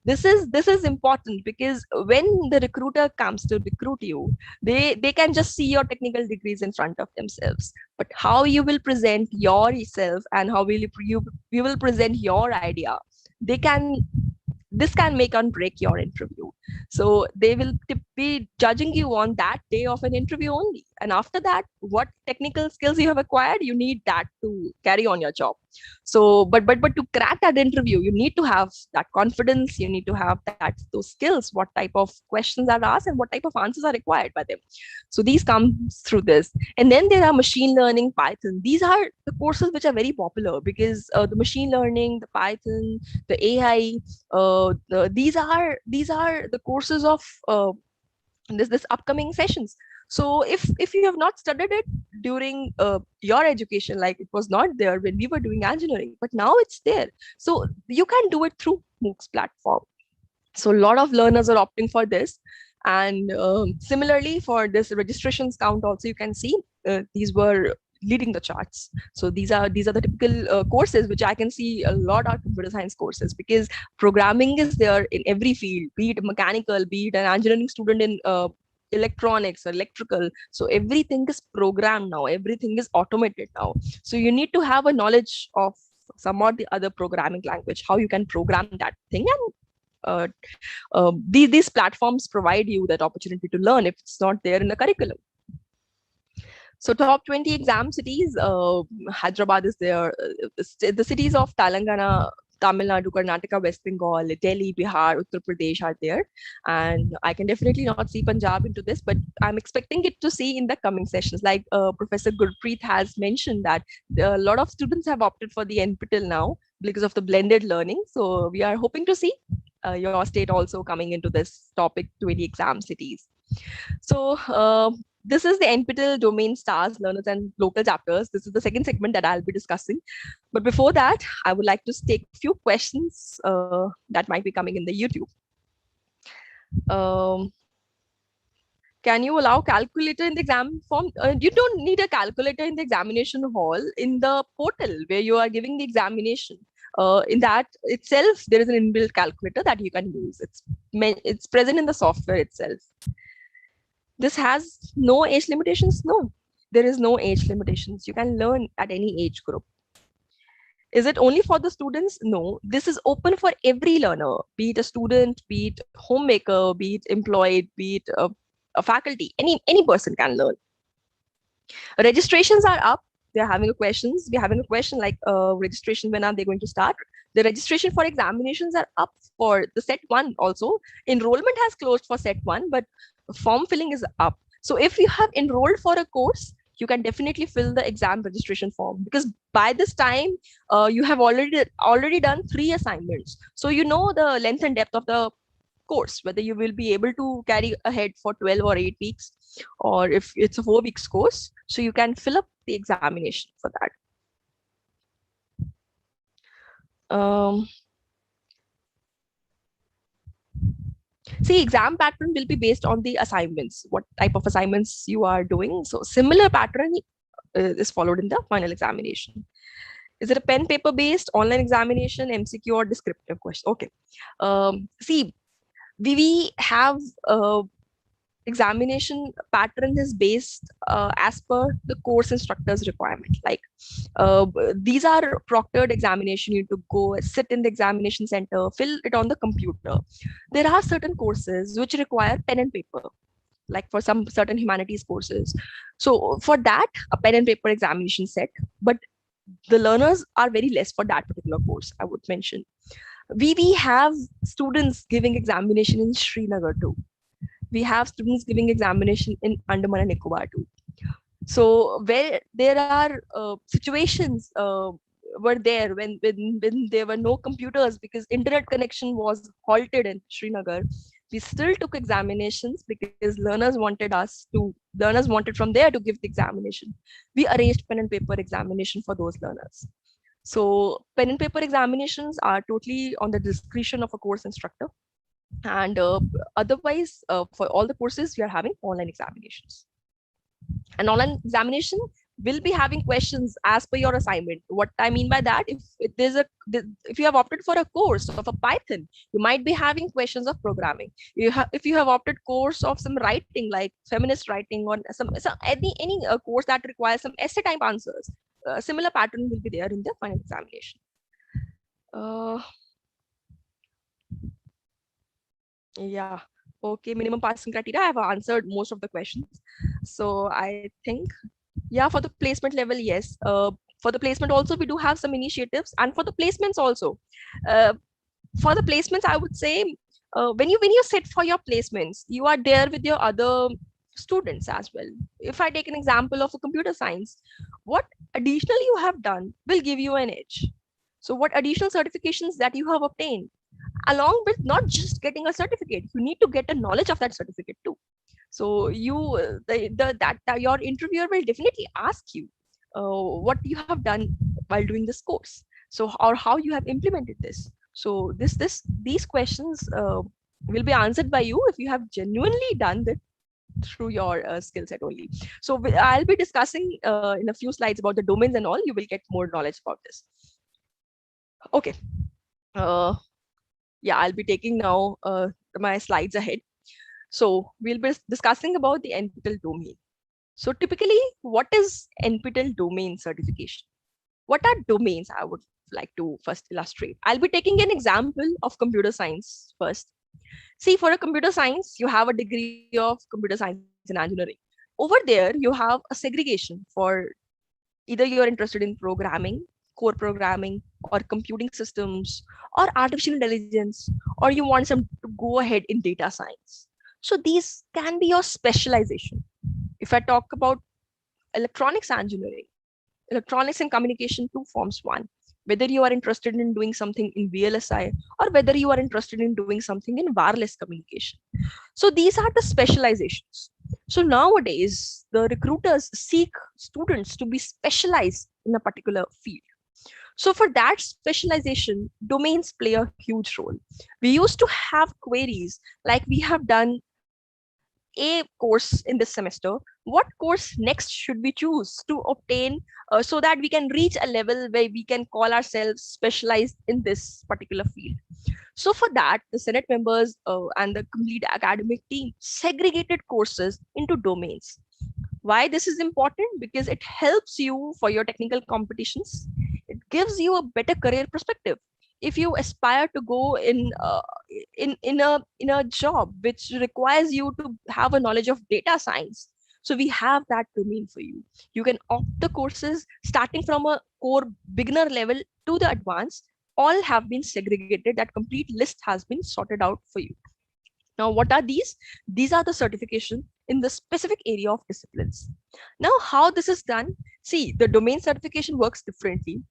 This is important, because when the recruiter comes to recruit you, they can just see your technical degrees in front of themselves, but how you will present yourself and how will you will present your idea, they can this can make or break your interview. So they will be judging you on that day of an interview only, and after that, what technical skills you have acquired, you need that to carry on your job. So but to crack that interview, you need to have that confidence, you need to have those skills, what type of questions are asked and what type of answers are required by them. So these come through this. And then there are machine learning, Python. These are the courses which are very popular, because the machine learning, the Python, the AI, these are the courses of this upcoming sessions. So if you have not studied it during your education, like it was not there when we were doing engineering, but now it's there, so you can do it through MOOCs platform. So a lot of learners are opting for this. And similarly, for this registrations count also, you can see these were leading the charts. So these are the typical courses which I can see a lot are computer science courses, because programming is there in every field, be it mechanical, be it an engineering student in electronics or electrical. So everything is programmed now, everything is automated now. So you need to have a knowledge of some or the other programming language, how you can program that thing. And these platforms provide you that opportunity to learn if it's not there in the curriculum. So top 20 exam cities, Hyderabad is there, the cities of Telangana, Tamil Nadu, Karnataka, West Bengal, Delhi, Bihar, Uttar Pradesh are there. And I can definitely not see Punjab into this, but I'm expecting it to see in the coming sessions. Like Professor Gurpreet has mentioned that a lot of students have opted for the NPTEL now because of the blended learning. So we are hoping to see your state also coming into this topic 20 exam cities. So this is the NPTEL domain stars, learners, and local chapters. This is the second segment that I'll be discussing. But before that, I would like to take a few questions that might be coming in the YouTube. Can you allow calculator in the exam form? You don't need a calculator in the examination hall. In the portal where you are giving the examination, in that itself, there is an inbuilt calculator that you can use. It's present in the software itself. This has no age limitations? No, there is no age limitations. You can learn at any age group. Is it only for the students? No, this is open for every learner, be it a student, be it homemaker, be it employed, be it a faculty, any person can learn. Registrations are up. They're having a questions. We're having a question like registration, when are they going to start? The registration for examinations are up for the set 1 also. Enrollment has closed for set 1, but form filling is up. So if you have enrolled for a course, you can definitely fill the exam registration form, because by this time you have already done 3 assignments. So you know the length and depth of the course, whether you will be able to carry ahead for 12 or 8 weeks, or if it's a 4 weeks course. So you can fill up the examination for that. See, exam pattern will be based on the assignments, what type of assignments you are doing. So similar pattern is followed in the final examination. Is it a pen paper based online examination, MCQ, or descriptive question? Okay. See, we have examination pattern is based as per the course instructor's requirement. Like these are proctored examination. You need to go sit in the examination center, fill it on the computer. There are certain courses which require pen and paper, like for some certain humanities courses. So for that, a pen and paper examination set, but the learners are very less for that particular course, I would mention. We have students giving examination in Srinagar too. We have students giving examination in Andaman and Nicobar too. So where there are situations were there when there were no computers because internet connection was halted in Srinagar, we still took examinations because learners wanted from there to give the examination. We arranged pen and paper examination for those learners. So pen and paper examinations are totally on the discretion of a course instructor. And otherwise, for all the courses, we are having online examinations. An online examination will be having questions as per your assignment. What I mean by that, if you have opted for a course of a Python, you might be having questions of programming. If you have opted course of some writing like feminist writing or any course that requires some essay type answers, similar pattern will be there in the final examination. Yeah. Okay, minimum passing criteria. I have answered most of the questions. So I think, yeah, for the placement level, yes. For the placement also, we do have some initiatives, and for the placements also. Uh, for the placements, I would say when you sit for your placements, you are there with your other students as well. If I take an example of a computer science, what additional you have done will give you an edge. So what additional certifications that you have obtained, along with not just getting a certificate, you need to get a knowledge of that certificate too. So your interviewer will definitely ask you what you have done while doing this course, so or how you have implemented this. So these questions will be answered by you if you have genuinely done that through your skill set only. So I'll be discussing in a few slides about the domains and all. You will get more knowledge about this. Okay. Yeah, I'll be taking now my slides ahead. So we'll be discussing about the NPTEL domain. So typically, what is NPTEL domain certification? What are domains? I would like to first illustrate. I'll be taking an example of computer science first. See, for a computer science, you have a degree of computer science and engineering. Over there, you have a segregation for either you're interested in programming, core programming, or computing systems, or artificial intelligence, or you want some to go ahead in data science. So these can be your specialization. If I talk about electronics engineering, electronics and communication too forms one. Whether you are interested in doing something in VLSI or whether you are interested in doing something in wireless communication. So these are the specializations. So nowadays, the recruiters seek students to be specialized in a particular field. So for that specialization, domains play a huge role. We used to have queries like we have done a course in this semester. What course next should we choose to obtain so that we can reach a level where we can call ourselves specialized in this particular field? So for that, the Senate members and the complete academic team segregated courses into domains. Why this is important? Because it helps you for your technical competitions. It gives you a better career perspective. If you aspire to go in a job which requires you to have a knowledge of data science, so we have that domain for you. You can opt the courses starting from a core beginner level to the advanced. All have been segregated. That complete list has been sorted out for you. Now, what are these? These are the certification in the specific area of disciplines. Now, how this is done? See, the domain certification works differently.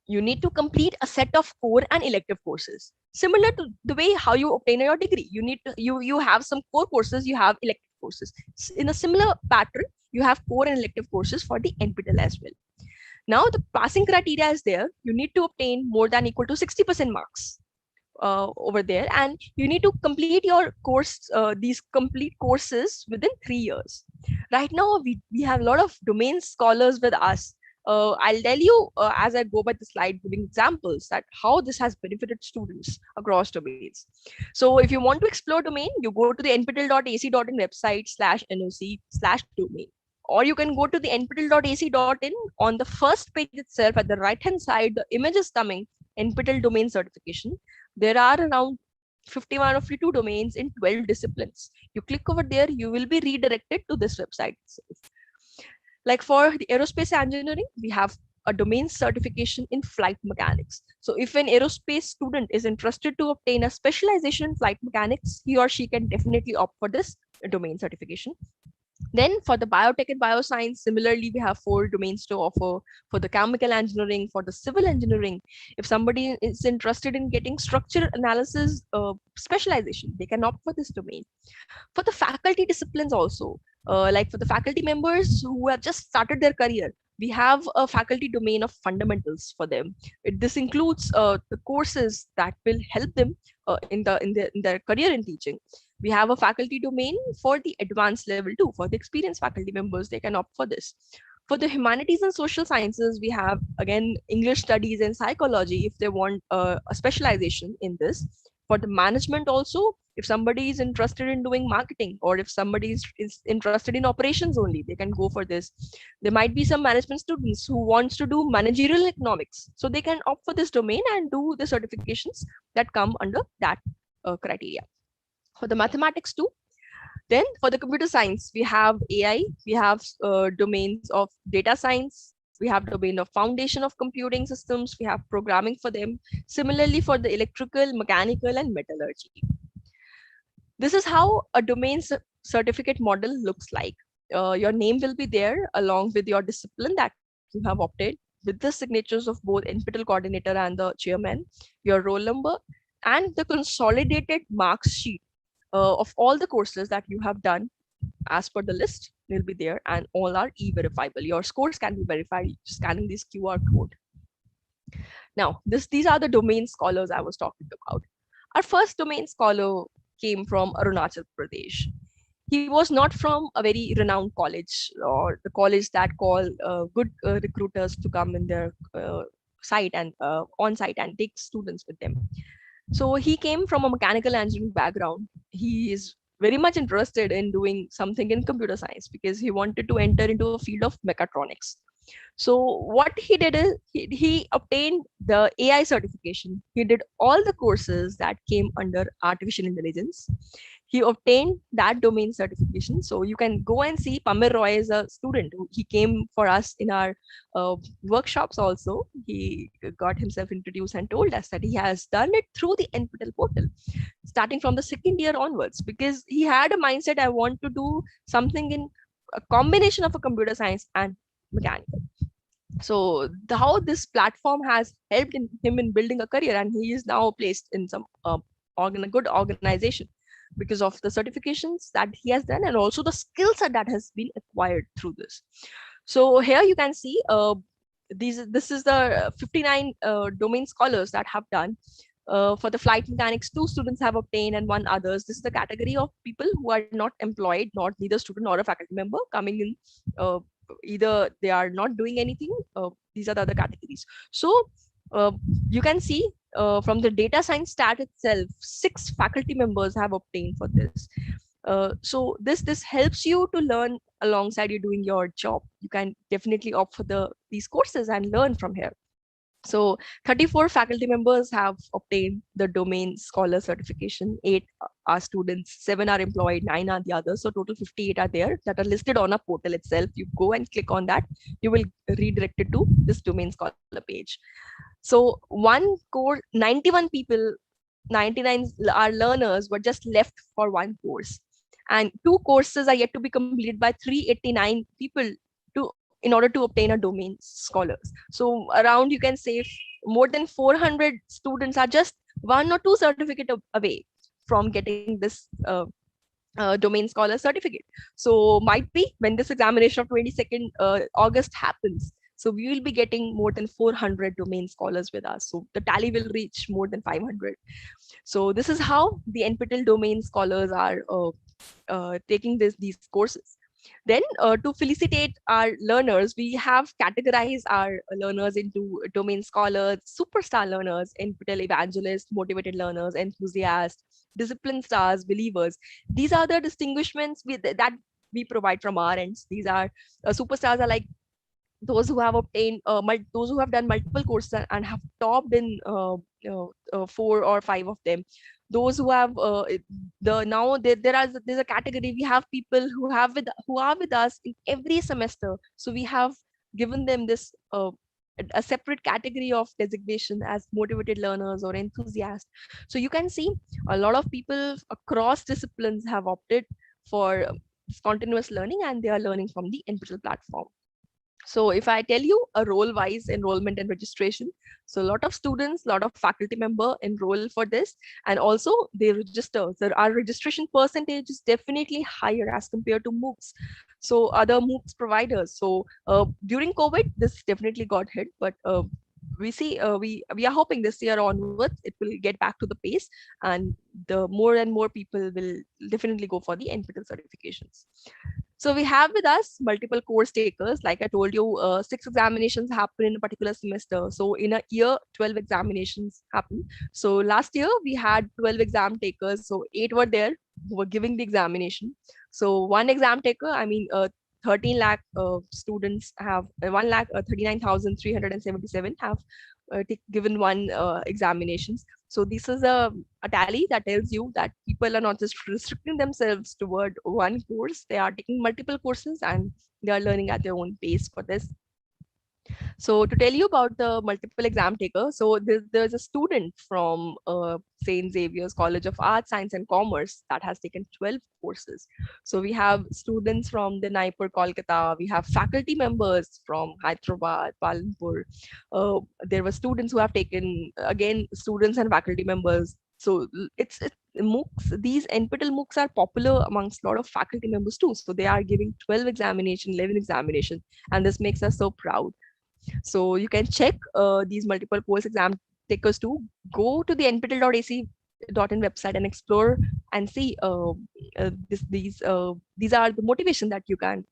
You need to complete a set of core and elective courses. Similar to the way how you obtain your degree, you have some core courses, you have elective courses. In a similar pattern, you have core and elective courses for the NPTEL as well. Now, the passing criteria is there. You need to obtain more than equal to 60% marks over there, and you need to complete your course, these complete courses within 3 years. Right now, we have a lot of domain scholars with us. I'll tell you as I go by the slide, giving examples that how this has benefited students across domains. So if you want to explore domain, you go to the nptel.ac.in website /noc/domain. Or you can go to the nptel.ac.in. On the first page itself, at the right-hand side, the image is coming, NPTEL domain certification. There are around 51 or 52 domains in 12 disciplines. You click over there, you will be redirected to this website itself. Like for the aerospace engineering, we have a domain certification in flight mechanics. So if an aerospace student is interested to obtain a specialization in flight mechanics, he or she can definitely opt for this domain certification. Then for the biotech and bioscience, similarly, we have 4 domains to offer. For the chemical engineering, for the civil engineering, if somebody is interested in getting structure analysis specialization, they can opt for this domain. For the faculty disciplines also, like for the faculty members who have just started their career, we have a faculty domain of fundamentals for them. This includes the courses that will help them in their career in teaching. We have a faculty domain for the advanced level too. For the experienced faculty members, they can opt for this. For the humanities and social sciences, we have again English studies and psychology if they want a specialization in this. For the management also, if somebody is interested in doing marketing, or if somebody is interested in operations only, they can go for this. There might be some management students who wants to do managerial economics, so they can opt for this domain and do the certifications that come under that criteria. For the mathematics too, then for the computer science, we have AI, we have domains of data science, we have domain of foundation of computing systems, we have programming for them. Similarly, for the electrical, mechanical, and metallurgy. This is how a domain certificate model looks like. Your name will be there along with your discipline that you have opted, with the signatures of both NPTEL coordinator and the chairman, your roll number, and the consolidated marks sheet of all the courses that you have done as per the list will be there, and all are e-verifiable. Your scores can be verified scanning this QR code. Now, these are the domain scholars I was talking about. Our first domain scholar came from Arunachal Pradesh. He was not from a very renowned college, or the college that call good recruiters to come in their site and on site and take students with them. So he came from a mechanical engineering background. He is very much interested in doing something in computer science because he wanted to enter into a field of mechatronics. So what he did is he obtained the AI certification. He did all the courses that came under artificial intelligence. He obtained that domain certification. So you can go and see Pamir Roy is a student. He came for us in our workshops also. He got himself introduced and told us that he has done it through the NPTEL portal, starting from the second year onwards, because he had a mindset, I want to do something in a combination of a computer science and mechanical. So how this platform has helped him in building a career, and he is now placed in some good organization because of the certifications that he has done, and also the skill set that has been acquired through this. So here you can see this is the 59 domain scholars that have done. For the flight mechanics, 2 students have obtained and 1 others. This is the category of people who are not employed, not neither student nor a faculty member coming in. Either they are not doing anything. These are the other categories. So you can see from the data science stat itself, 6 faculty members have obtained for this. So this helps you to learn alongside you doing your job. You can definitely opt for these courses and learn from here. So 34 faculty members have obtained the domain scholar certification. 8 are students, 7 are employed, 9 are the others. So total 58 are there that are listed on a portal itself. You go and click on that, you will redirect it to this domain scholar page. So one course, 91 people, 99 are learners were just left for one course. And 2 courses are yet to be completed by 389 people in order to obtain a domain scholars. So around, you can say, more than 400 students are just 1 or 2 certificate away from getting this domain scholar certificate. So might be when this examination of 22nd August happens, so we will be getting more than 400 domain scholars with us. So the tally will reach more than 500. So this is how the NPTEL domain scholars are taking these courses. Then to felicitate our learners, we have categorized our learners into domain scholars, superstar learners, NPTEL evangelists, motivated learners, enthusiasts, discipline stars, believers. These are the distinguishments that we provide from our ends. These are superstars are like those who have obtained those who have done multiple courses and have topped in 4 or 5 of them. Those who have there's a category. We have people who are with us in every semester. So we have given them this a separate category of designation as motivated learners or enthusiasts. So you can see a lot of people across disciplines have opted for continuous learning, and they are learning from the NPTEL platform. So if I tell you a role-wise enrollment and registration, so a lot of students, a lot of faculty member enroll for this, and also they register. So our registration percentage is definitely higher as compared to MOOCs. So other MOOCs providers. So during COVID, this definitely got hit, but we see we are hoping this year onwards it will get back to the pace, and the more and more people will definitely go for the NPTEL certifications. So we have with us multiple course takers. Like I told you, 6 examinations happen in a particular semester. So in a year, 12 examinations happen. So last year we had 12 exam takers. So 8 were there who were giving the examination. So one exam taker, 13 lakh students have 1 lakh 39,377 have given one examinations. So this is a tally that tells you that people are not just restricting themselves toward one course, they are taking multiple courses and they are learning at their own pace for this. So to tell you about the multiple exam taker, so there's a student from St. Xavier's College of Arts, Science and Commerce that has taken 12 courses. So we have students from the Naipur, Kolkata. We have faculty members from Hyderabad, Palampur. There were students who have taken, again, students and faculty members. So it's MOOCs, these NPTEL MOOCs are popular amongst a lot of faculty members too. So they are giving 12 examination, 11 examination, and this makes us so proud. So you can check these multiple course exam takers to go to the nptel.ac.in website and explore and see these are the motivation that you can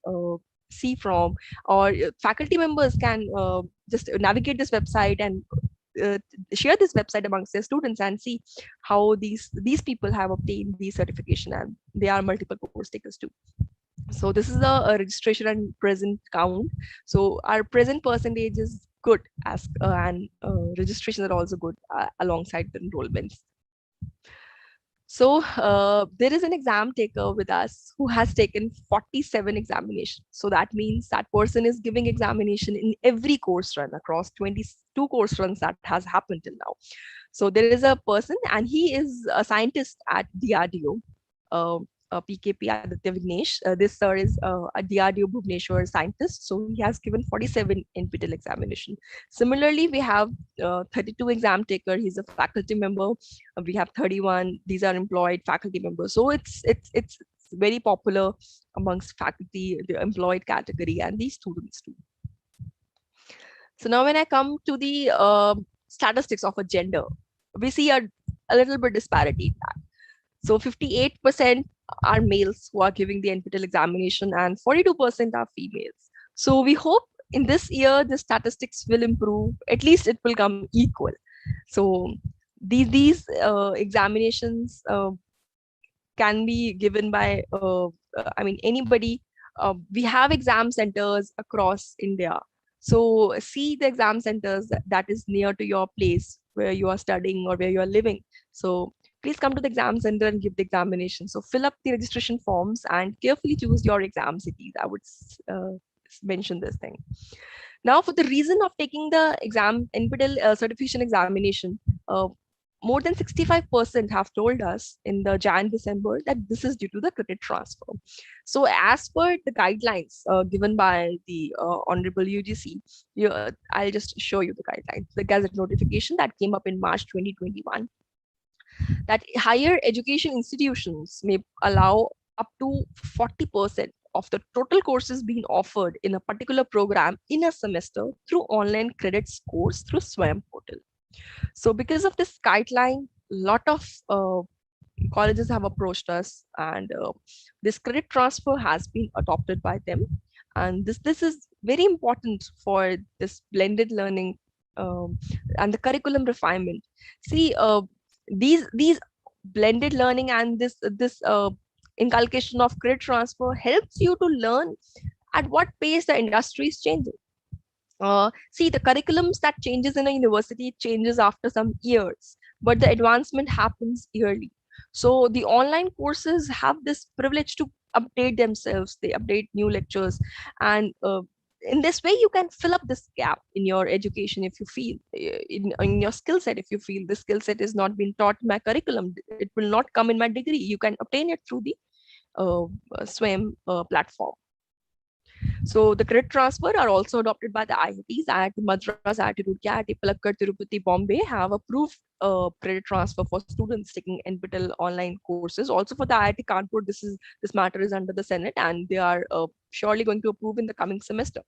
see from, or faculty members can just navigate this website and share this website amongst their students and see how these people have obtained these certification, and they are multiple course takers too. So this is a registration and present count. So our present percentage is good as and registrations are also good alongside the enrollments. So there is an exam taker with us who has taken 47 examinations. So that means that person is giving examination in every course run across 22 course runs that has happened till now. So there is a person and he is a scientist at DRDO. PKP Aditya Vignesh. This sir is a DRDO Bhubaneswar scientist. So he has given 47 NPTEL examination. Similarly, we have 32 exam taker. He's a faculty member. We have 31. These are employed faculty members. So it's very popular amongst faculty, the employed category, and these students too. So now when I come to the statistics of a gender, we see a little bit disparity in that. So 58% are males who are giving the NPTEL examination and 42% are females. So we hope in this year, the statistics will improve. At least it will come equal. So these examinations can be given by, anybody. We have exam centers across India. So see the exam centers that is near to your place where you are studying or where you are living. So please come to the exam center and give the examination. So fill up the registration forms and carefully choose your exam cities. I would mention this thing. Now, for the reason of taking the exam NPTEL certification examination, more than 65% have told us in the Jan-December that this is due to the credit transfer. So as per the guidelines given by the Honorable UGC, I'll just show you the guidelines, the Gazette notification that came up in March 2021. That higher education institutions may allow up to 40% of the total courses being offered in a particular program in a semester through online credit scores through SWAYAM portal. So because of this guideline, a lot of colleges have approached us, and this credit transfer has been adopted by them. And this is very important for this blended learning and the curriculum refinement. See, these blended learning and this inculcation of credit transfer helps you to learn at what pace the industry is changing. See, the curriculums that changes in a university changes after some years, but the advancement happens yearly. So the online courses have this privilege to update themselves. They update new lectures, and in this way you can fill up this gap in your education if you feel, in your skill set. If you feel the skill set is not being taught in my curriculum, it will not come in my degree, you can obtain it through the SWAYAM platform. So the credit transfer are also adopted by the IITs. IIT Madras, IIT Roorkee, IIT Palakkad, Tirupati, Bombay have approved credit transfer for students taking NPTEL online courses. Also for the IIT Kanpur, this matter is under the Senate, and they are surely going to approve in the coming semester.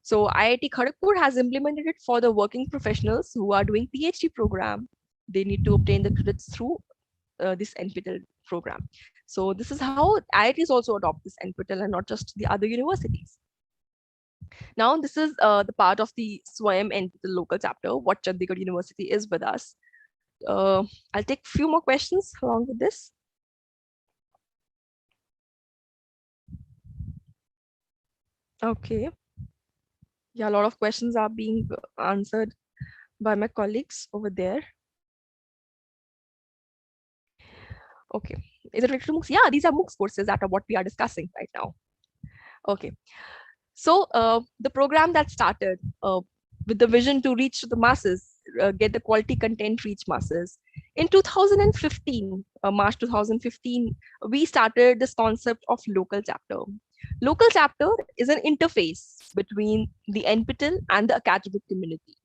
So IIT Kharagpur has implemented it for the working professionals who are doing PhD program. They need to obtain the credits through this NPTEL program. So this is how IITs also adopt this NPTEL and not just the other universities. Now, this is the part of the SWAYAM NPTEL local chapter, what Chandigarh University is with us. I'll take a few more questions along with this. Okay. Yeah, a lot of questions are being answered by my colleagues over there. Okay. Is it related to MOOCs? Yeah, these are MOOCs courses that are what we are discussing right now. Okay. So the program that started with the vision to reach to the masses, get the quality content reach masses. In 2015, March 2015, we started this concept of local chapter. Local chapter is an interface between the NPTEL and the academic community,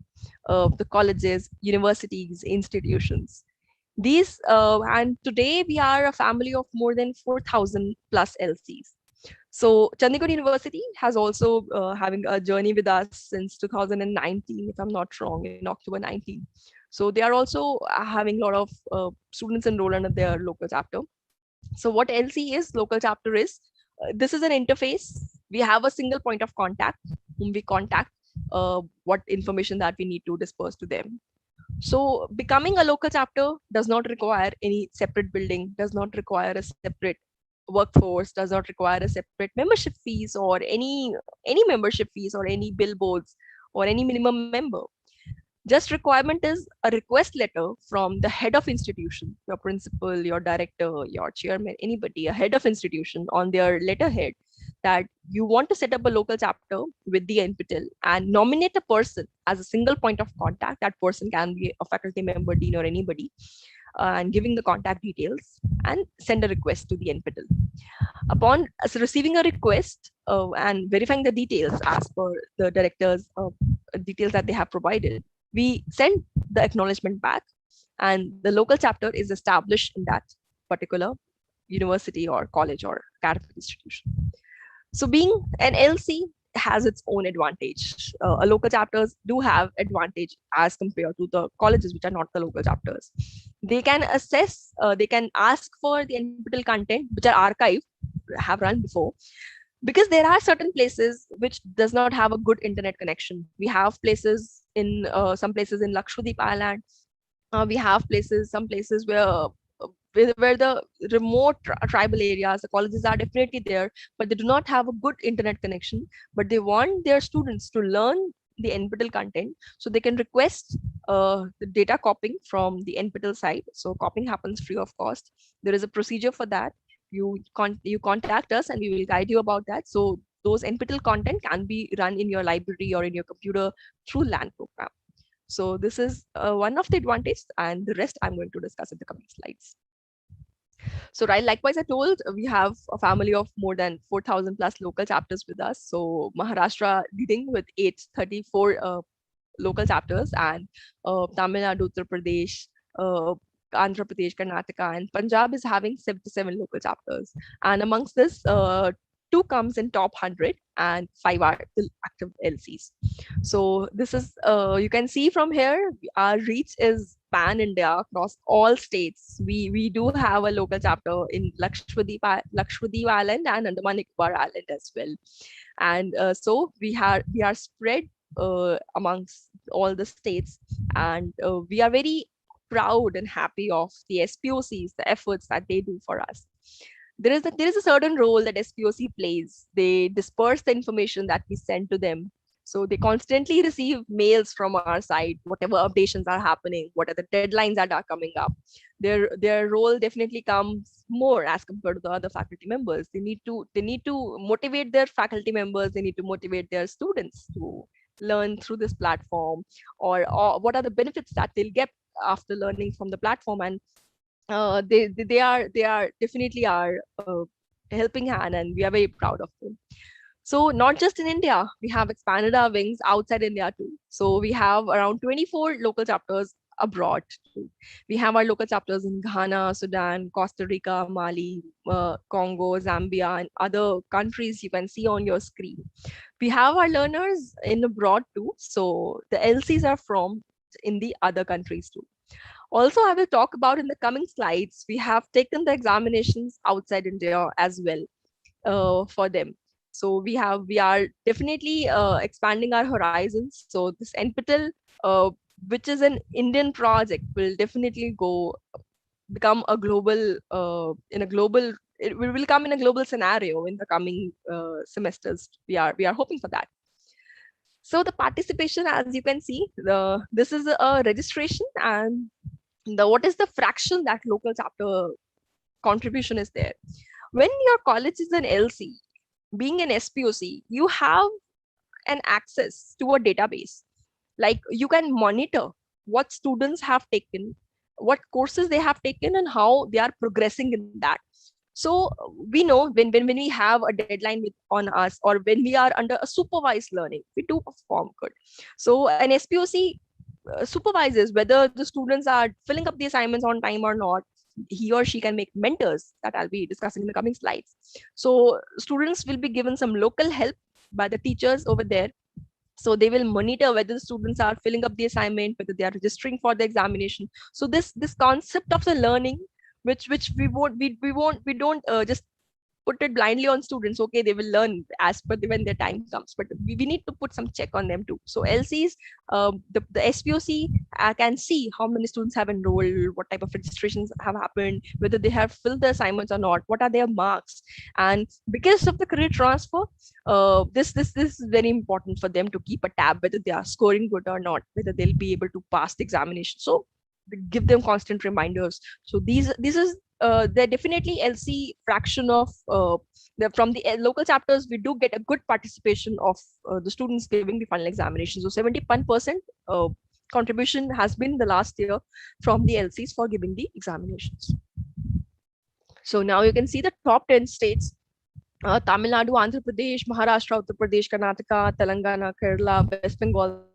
the colleges, universities, institutions. These and today we are a family of more than 4,000 plus LCs. So Chandigarh University has also having a journey with us since 2019, if I'm not wrong, in October 19. So they are also having a lot of students enrolled under their local chapter. So what LC is, local chapter is, this is an interface. We have a single point of contact whom we contact, what information that we need to disperse to them. So becoming a local chapter does not require any separate building, does not require a separate workforce, does not require a separate membership fees or any membership fees or any billboards or any minimum member. Just requirement is a request letter from the head of institution, your principal, your director, your chairman, anybody, a head of institution on their letterhead that you want to set up a local chapter with the NPTEL and nominate a person as a single point of contact. That person can be a faculty member, dean, or anybody, and giving the contact details and send a request to the NPTEL. Upon receiving a request and verifying the details as per the director's details that they have provided, we send the acknowledgement back and the local chapter is established in that particular university or college or academic institution. So being an LC has its own advantage. A local chapters do have advantage as compared to the colleges which are not the local chapters. They can assess, they can ask for the NPTEL content which are archived, have run before, because there are certain places which does not have a good internet connection. We have places in some places in Lakshadweep Island. We have places, some places where the remote tribal areas, the colleges are definitely there, but they do not have a good internet connection. But they want their students to learn the NPTEL content, so they can request the data copying from the NPTEL site. So copying happens free of cost. There is a procedure for that. You contact us and we will guide you about that. So those NPTEL content can be run in your library or in your computer through LAN program. So this is one of the advantages, and the rest I'm going to discuss in the coming slides. So right, likewise, I told we have a family of more than 4,000 plus local chapters with us. So Maharashtra leading with 834 local chapters, and Tamil Nadu, Uttar Pradesh, Andhra Pradesh, Karnataka, and Punjab is having 77 local chapters. And amongst this, 2 comes in top 100 and 5 are active LCs. So this is, you can see from here, our reach is pan-India across all states. We do have a local chapter in Lakshadweep Island and Andaman Nicobar Island as well. And so we are spread amongst all the states, and we are very proud and happy of the SPOCs, the efforts that they do for us. There is a certain role that SPOC plays. They disperse the information that we send to them. So they constantly receive mails from our side, whatever updations are happening, what are the deadlines that are coming up. Their role definitely comes more as compared to the other faculty members. They need to motivate their faculty members. They need to motivate their students to learn through this platform, or what are the benefits that they'll get after learning from the platform. And they are definitely our helping hand, and we are very proud of them. So not just in India, we have expanded our wings outside India too. So we have around 24 local chapters abroad too. We have our local chapters in Ghana, Sudan, Costa Rica, Mali, Congo, Zambia, and other countries you can see on your screen. We have our learners in abroad too. So the LCs are from in the other countries too. Also, I will talk about in the coming slides, we have taken the examinations outside India as well for them. So we are definitely expanding our horizons. So this NPTEL, which is an Indian project, will definitely become a global it will come in a global scenario in the coming semesters. We are hoping for that. So the participation, as you can see, this is a registration, and what is the fraction that local chapter contribution is there. When your college is an LC, being an SPOC, you have an access to a database. Like you can monitor what students have taken, what courses they have taken, and how they are progressing in that. So we know when we have a deadline on us, or when we are under a supervised learning, we do perform good. So an SPOC supervises whether the students are filling up the assignments on time or not. He or she can make mentors that I'll be discussing in the coming slides. So students will be given some local help by the teachers over there. So they will monitor whether the students are filling up the assignment, whether they are registering for the examination. So this concept of the learning, which we don't just put it blindly on students. Okay, they will learn as per when their time comes, but we need to put some check on them too. So LCs, the SPOC can see how many students have enrolled, what type of registrations have happened, whether they have filled the assignments or not, what are their marks. And because of the career transfer, this is very important for them to keep a tab whether they are scoring good or not, whether they'll be able to pass the examination. So give them constant reminders. So this is they're definitely LC fraction of from the local chapters. We do get a good participation of the students giving the final examination. So 71% contribution has been the last year from the LCs for giving the examinations. So now you can see the top 10 states: Tamil Nadu, Andhra Pradesh, Maharashtra, Uttar Pradesh, Karnataka, Telangana, Kerala, West Bengal.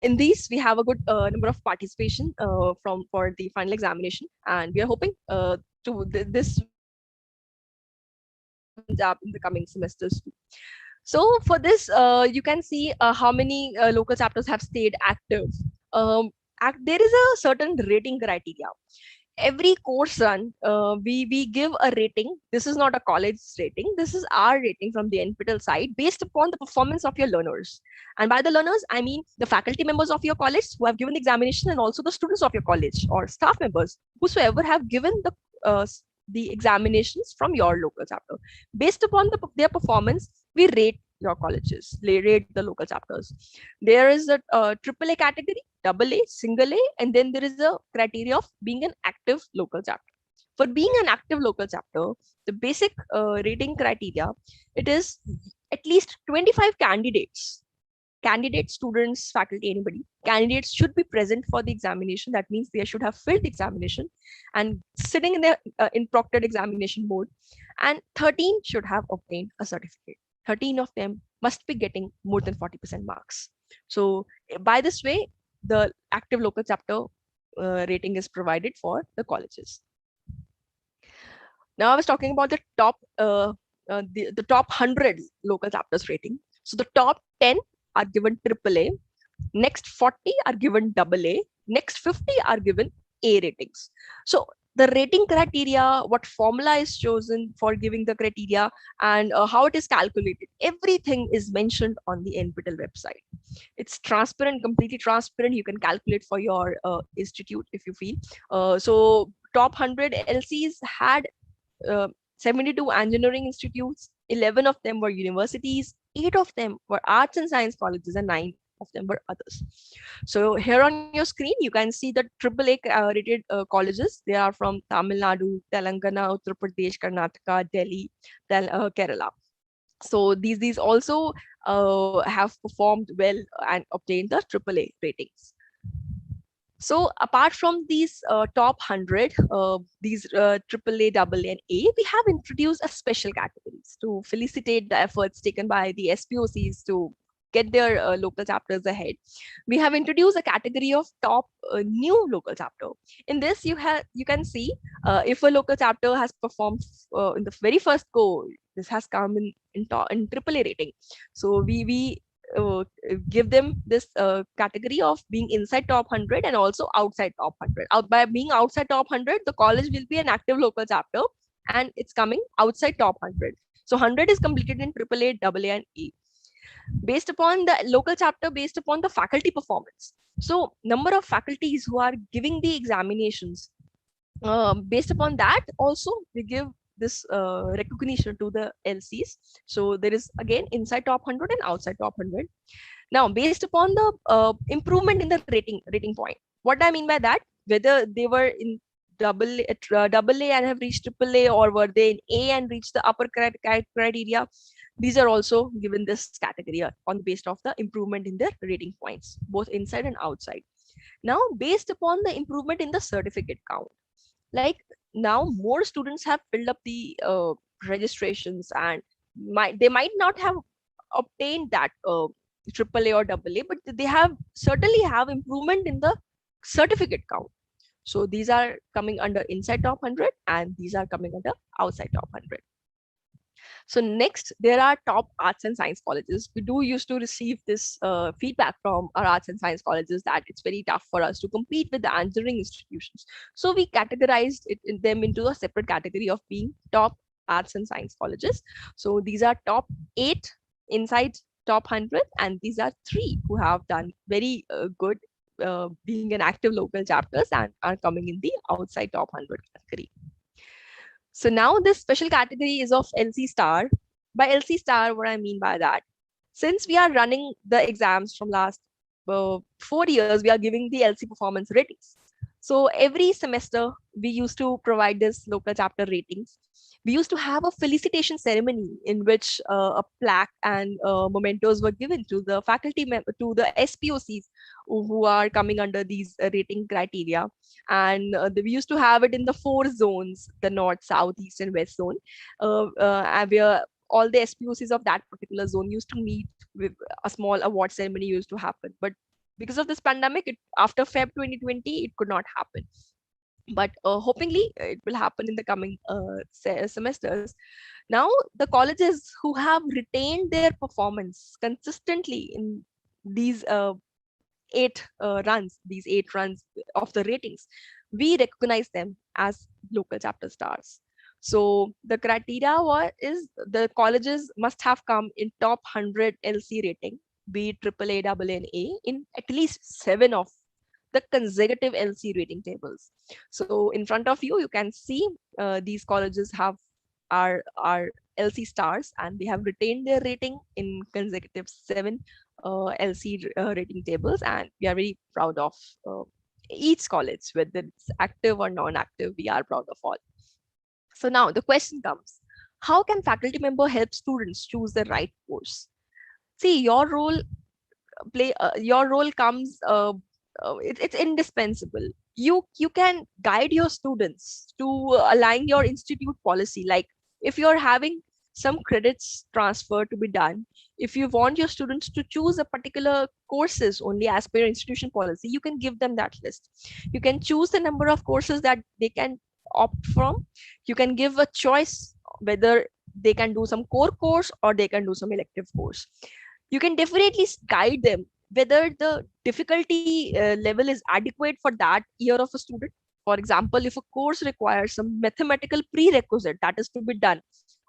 In these, we have a good number of participation for the final examination, and we are hoping this Punjab in the coming semesters too. So for this, you can see how many local chapters have stayed active. There is a certain rating criteria. Every course run, we give a rating. This is not a college rating. This is our rating from the NPTEL side based upon the performance of your learners. And by the learners, I mean the faculty members of your college who have given the examination, and also the students of your college or staff members, whosoever have given the examinations from your local chapter. Based upon their performance, we rate your colleges, rate the local chapters. There is a AAA category, AA, single A, and then there is a criteria of being an active local chapter. For being an active local chapter, the basic rating criteria, it is at least 25 candidates. Candidates, students, faculty, anybody. Candidates should be present for the examination. That means they should have filled the examination and sitting in their in proctored examination mode. And 13 should have obtained a certificate. 13 of them must be getting more than 40% marks. So by this way, the active local chapter rating is provided for the colleges. Now I was talking about the top the top 100 local chapters rating. So the top 10 are given AAA, next 40 are given AA, next 50 are given A ratings. So the rating criteria, what formula is chosen for giving the criteria, and how it is calculated, everything is mentioned on the NPTEL website. It's transparent, completely transparent. You can calculate for your institute if you feel. So top 100 LCs had 72 engineering institutes, 11 of them were universities, 8 of them were arts and science colleges, and 9 of them were others. So here on your screen, you can see the AAA rated colleges. They are from Tamil Nadu, Telangana, Uttar Pradesh, Karnataka, Delhi, Kerala. So these also have performed well and obtained the AAA ratings. So apart from these top 100, these AAA, AA, and A, we have introduced a special categories to felicitate the efforts taken by the SPOCs to get their local chapters ahead. We have introduced a category of top new local chapter. In this, you can see if a local chapter has performed in the very first go, this has come in AAA rating. So we give them this category of being inside top 100 and also outside top 100. By being outside top 100, the college will be an active local chapter, and it's coming outside top 100. So 100 is completed in AAA, AA, and A. Based upon the local chapter, based upon the faculty performance. So number of faculties who are giving the examinations, based upon that also we give this recognition to the LCs. So there is again inside top 100 and outside top 100. Now, based upon the improvement in the rating point, what I mean by that, whether they were in double A and have reached triple A, or were they in A and reached the upper criteria, these are also given this category on the basis of the improvement in their rating points, both inside and outside. Now, based upon the improvement in the certificate count, like now more students have filled up the registrations, and they might not have obtained that triple A or double A, but they have certainly have improvement in the certificate count. So these are coming under inside top 100, and these are coming under outside top 100. So next, there are top arts and science colleges. We do used to receive this feedback from our arts and science colleges that it's very tough for us to compete with the engineering institutions. So we categorized them into a separate category of being top arts and science colleges. So these are top 8 inside top 100, and these are 3 who have done very good being an active local chapters and are coming in the outside top 100 category. So now this special category is of LC star. By LC star, what I mean by that, since we are running the exams from last 4 years, we are giving the LC performance ratings. So every semester we used to provide this local chapter ratings. We used to have a felicitation ceremony in which a plaque and mementos were given to the faculty, to the SPOCs who are coming under these rating criteria. And we used to have it in the 4 zones, the north, south, east, and west zone, where all the SPOCs of that particular zone used to meet with a small award ceremony used to happen. But because of this pandemic, after Feb 2020, it could not happen. But hopefully it will happen in the coming semesters. Now, the colleges who have retained their performance consistently in these 8 runs of the ratings, we recognize them as local chapter stars. So the criteria is the colleges must have come in top 100 LC rating, be it AAA, AA, and A, in at least 7 of the consecutive LC rating tables. So in front of you, you can see these colleges are LC stars, and they have retained their rating in consecutive 7 LC rating tables, and we are very proud of each college, whether it's active or non-active. We are proud of all. So now the question comes: how can faculty member help students choose the right course? See, your role comes. It's indispensable. You can guide your students to align your institute policy. Like if you're having some credits transfer to be done, if you want your students to choose a particular courses only as per your institution policy, you can give them that list. You can choose the number of courses that they can opt from. You can give a choice whether they can do some core course or they can do some elective course. You can definitely guide them whether the difficulty level is adequate for that year of a student. For example, if a course requires some mathematical prerequisite that is to be done,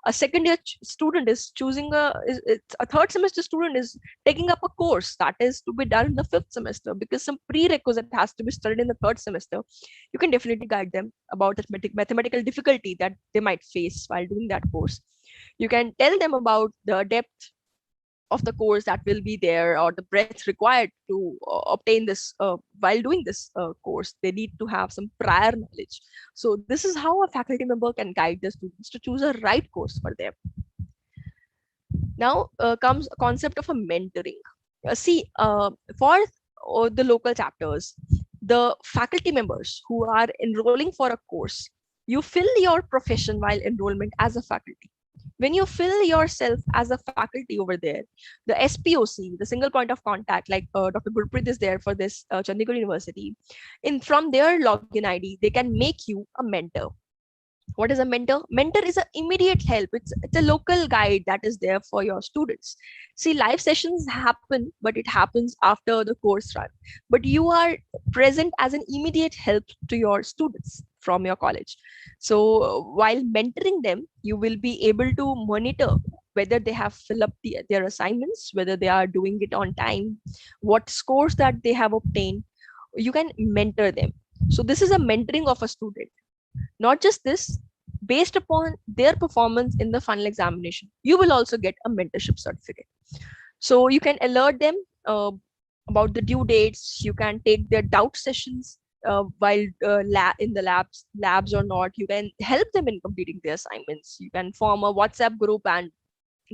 a second year student is choosing a third semester student is taking up a course that is to be done in the 5th semester because some prerequisite has to be studied in the 3rd semester. You can definitely guide them about the mathematical difficulty that they might face while doing that course. You can tell them about the depth of the course that will be there, or the breadth required to obtain this while doing this course. They need to have some prior knowledge. So this is how a faculty member can guide the students to choose a right course for them. Now comes a concept of a mentoring. For the local chapters, the faculty members who are enrolling for a course, you fill your profession while enrollment as a faculty. When you fill yourself as a faculty over there, the SPOC, the single point of contact, like Dr. Gurpreet is there for this CHANDIGARH University, from their login ID, they can make you a mentor. What is a mentor? Mentor is an immediate help. It's a local guide that is there for your students. See, live sessions happen, but it happens after the course run. But you are present as an immediate help to your students from your college. So while mentoring them, you will be able to monitor whether they have filled up their assignments, whether they are doing it on time, what scores that they have obtained. You can mentor them. So this is a mentoring of a student. Not just this, based upon their performance in the final examination, you will also get a mentorship certificate. So you can alert them about the due dates. You can take their doubt sessions while in the labs or not. You can help them in completing their assignments. You can form a WhatsApp group and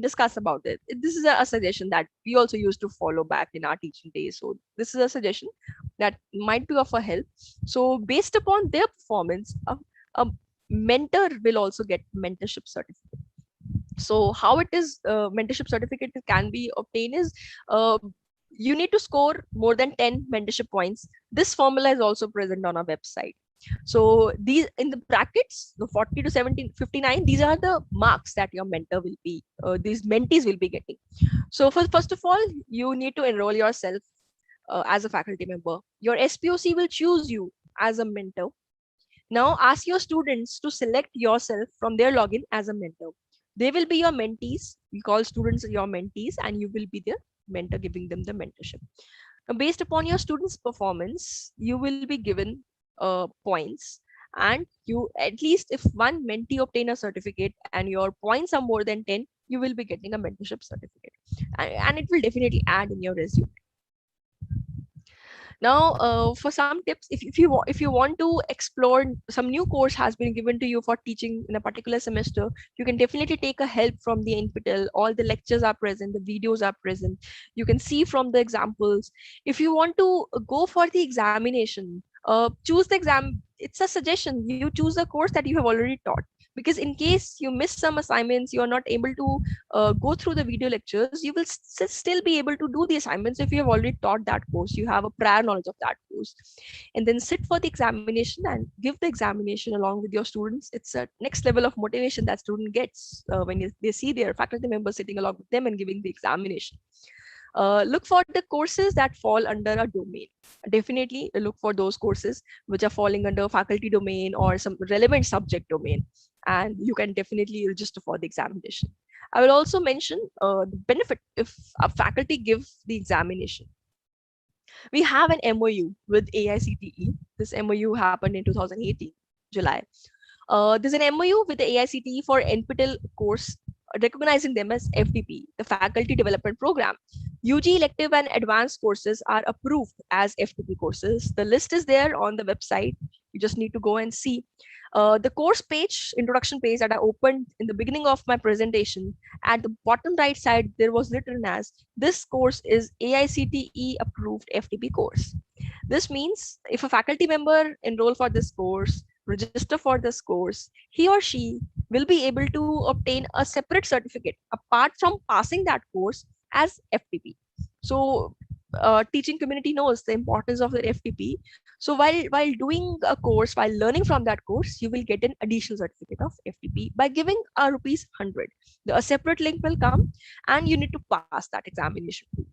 discuss about it. This is a suggestion that we also used to follow back in our teaching days. So this is a suggestion that might be of a help. So based upon their performance, a mentor will also get mentorship certificate. So how it is mentorship certificate can be obtained is you need to score more than 10 mentorship points. This formula is also present on our website. So these in the brackets, the 40 to 17, 59, these are the marks that your mentor will be, these mentees will be getting. So first of all, you need to enroll yourself as a faculty member. Your SPOC will choose you as a mentor. Now ask your students to select yourself from their login as a mentor. They will be your mentees. We call students your mentees, and you will be their mentor, giving them the mentorship. Now, based upon your students' performance, you will be given points, and you, at least if one mentee obtain a certificate and your points are more than 10, you will be getting a mentorship certificate, and it will definitely add in your resume. Now, for some tips, if you want to explore some new course has been given to you for teaching in a particular semester, you can definitely take a help from the NPTEL. All the lectures are present, the videos are present. You can see from the examples. If you want to go for the examination, choose the exam. It's a suggestion. You choose a course that you have already taught, because in case you miss some assignments, you are not able to go through the video lectures, you will still be able to do the assignments if you have already taught that course. You have a prior knowledge of that course, and then sit for the examination and give the examination along with your students. It's a next level of motivation that student gets when they see their faculty members sitting along with them and giving the examination. Look for the courses that fall under a domain. Definitely look for those courses which are falling under faculty domain or some relevant subject domain, and you can definitely register for the examination. I will also mention the benefit if a faculty give the examination. We have an MOU with AICTE. This MOU happened in 2018, July. There's an MOU with the AICTE for NPTEL course, recognizing them as FDP, the Faculty Development Program. UG elective and advanced courses are approved as FDP courses. The list is there on the website. You just need to go and see. The course page, introduction page that I opened in the beginning of my presentation, at the bottom right side, there was written as, this course is AICTE approved FDP course. This means if a faculty member enroll for this course, register for this course, he or she will be able to obtain a separate certificate apart from passing that course as FTP. So teaching community knows the importance of the FTP. So while doing a course, while learning from that course, you will get an additional certificate of FTP by giving a rupees 100. A separate link will come, and you need to pass that examination too.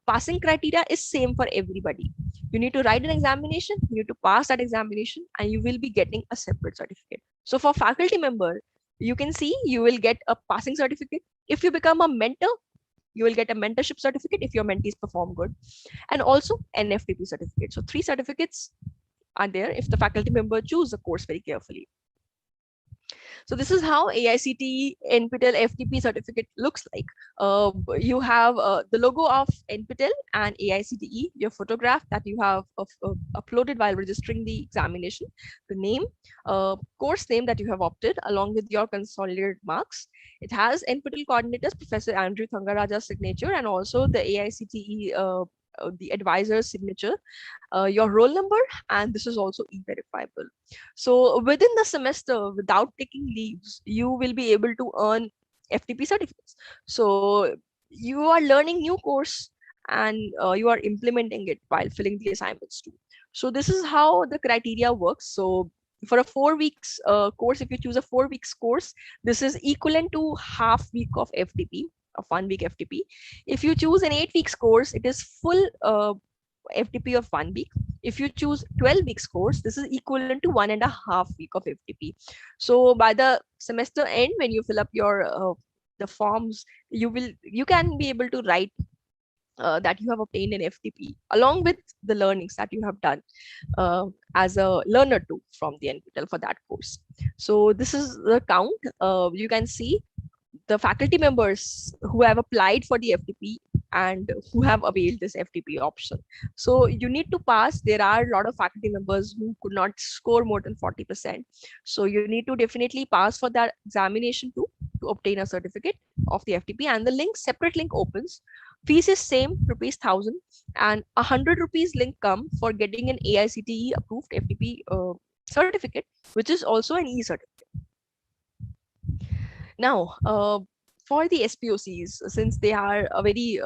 Passing criteria is same for everybody. You need to write an examination, you need to pass that examination, and you will be getting a separate certificate. So for faculty member, you can see you will get a passing certificate. If you become a mentor, you will get a mentorship certificate if your mentees perform good, and also an FTP certificate. So 3 certificates are there if the faculty member choose the course very carefully. So this is how AICTE NPTEL FTP certificate looks like. You have the logo of NPTEL and AICTE, your photograph that you have uploaded while registering the examination, the name, course name that you have opted along with your consolidated marks. It has NPTEL coordinators, Professor Andrew Thangaraja's signature, and also the AICTE the advisor's signature, your roll number, and this is also e-verifiable. So within the semester, without taking leaves, you will be able to earn FTP certificates. So you are learning new course, and you are implementing it while filling the assignments too. So this is how the criteria works. So for a 4 weeks course, if you choose a 4 weeks course, this is equivalent to half week of FTP, of 1 week FTP. If you choose an 8 weeks course, it is full FTP of 1 week. If you choose 12 weeks course, this is equivalent to 1.5 week of FTP. So by the semester end, when you fill up your the forms, you can be able to write that you have obtained an FTP along with the learnings that you have done as a learner too from the NPTEL for that course. So this is the count. You can see the faculty members who have applied for the FTP and who have availed this FTP option. So you need to pass. There are a lot of faculty members who could not score more than 40%. So you need to definitely pass for that examination too to obtain a certificate of the FTP, and the link, separate link opens. Fees is same, rupees 1,000, and 100 rupees link come for getting an AICTE approved FTP certificate, which is also an e-certificate. Now, for the SPOCs, since they are a very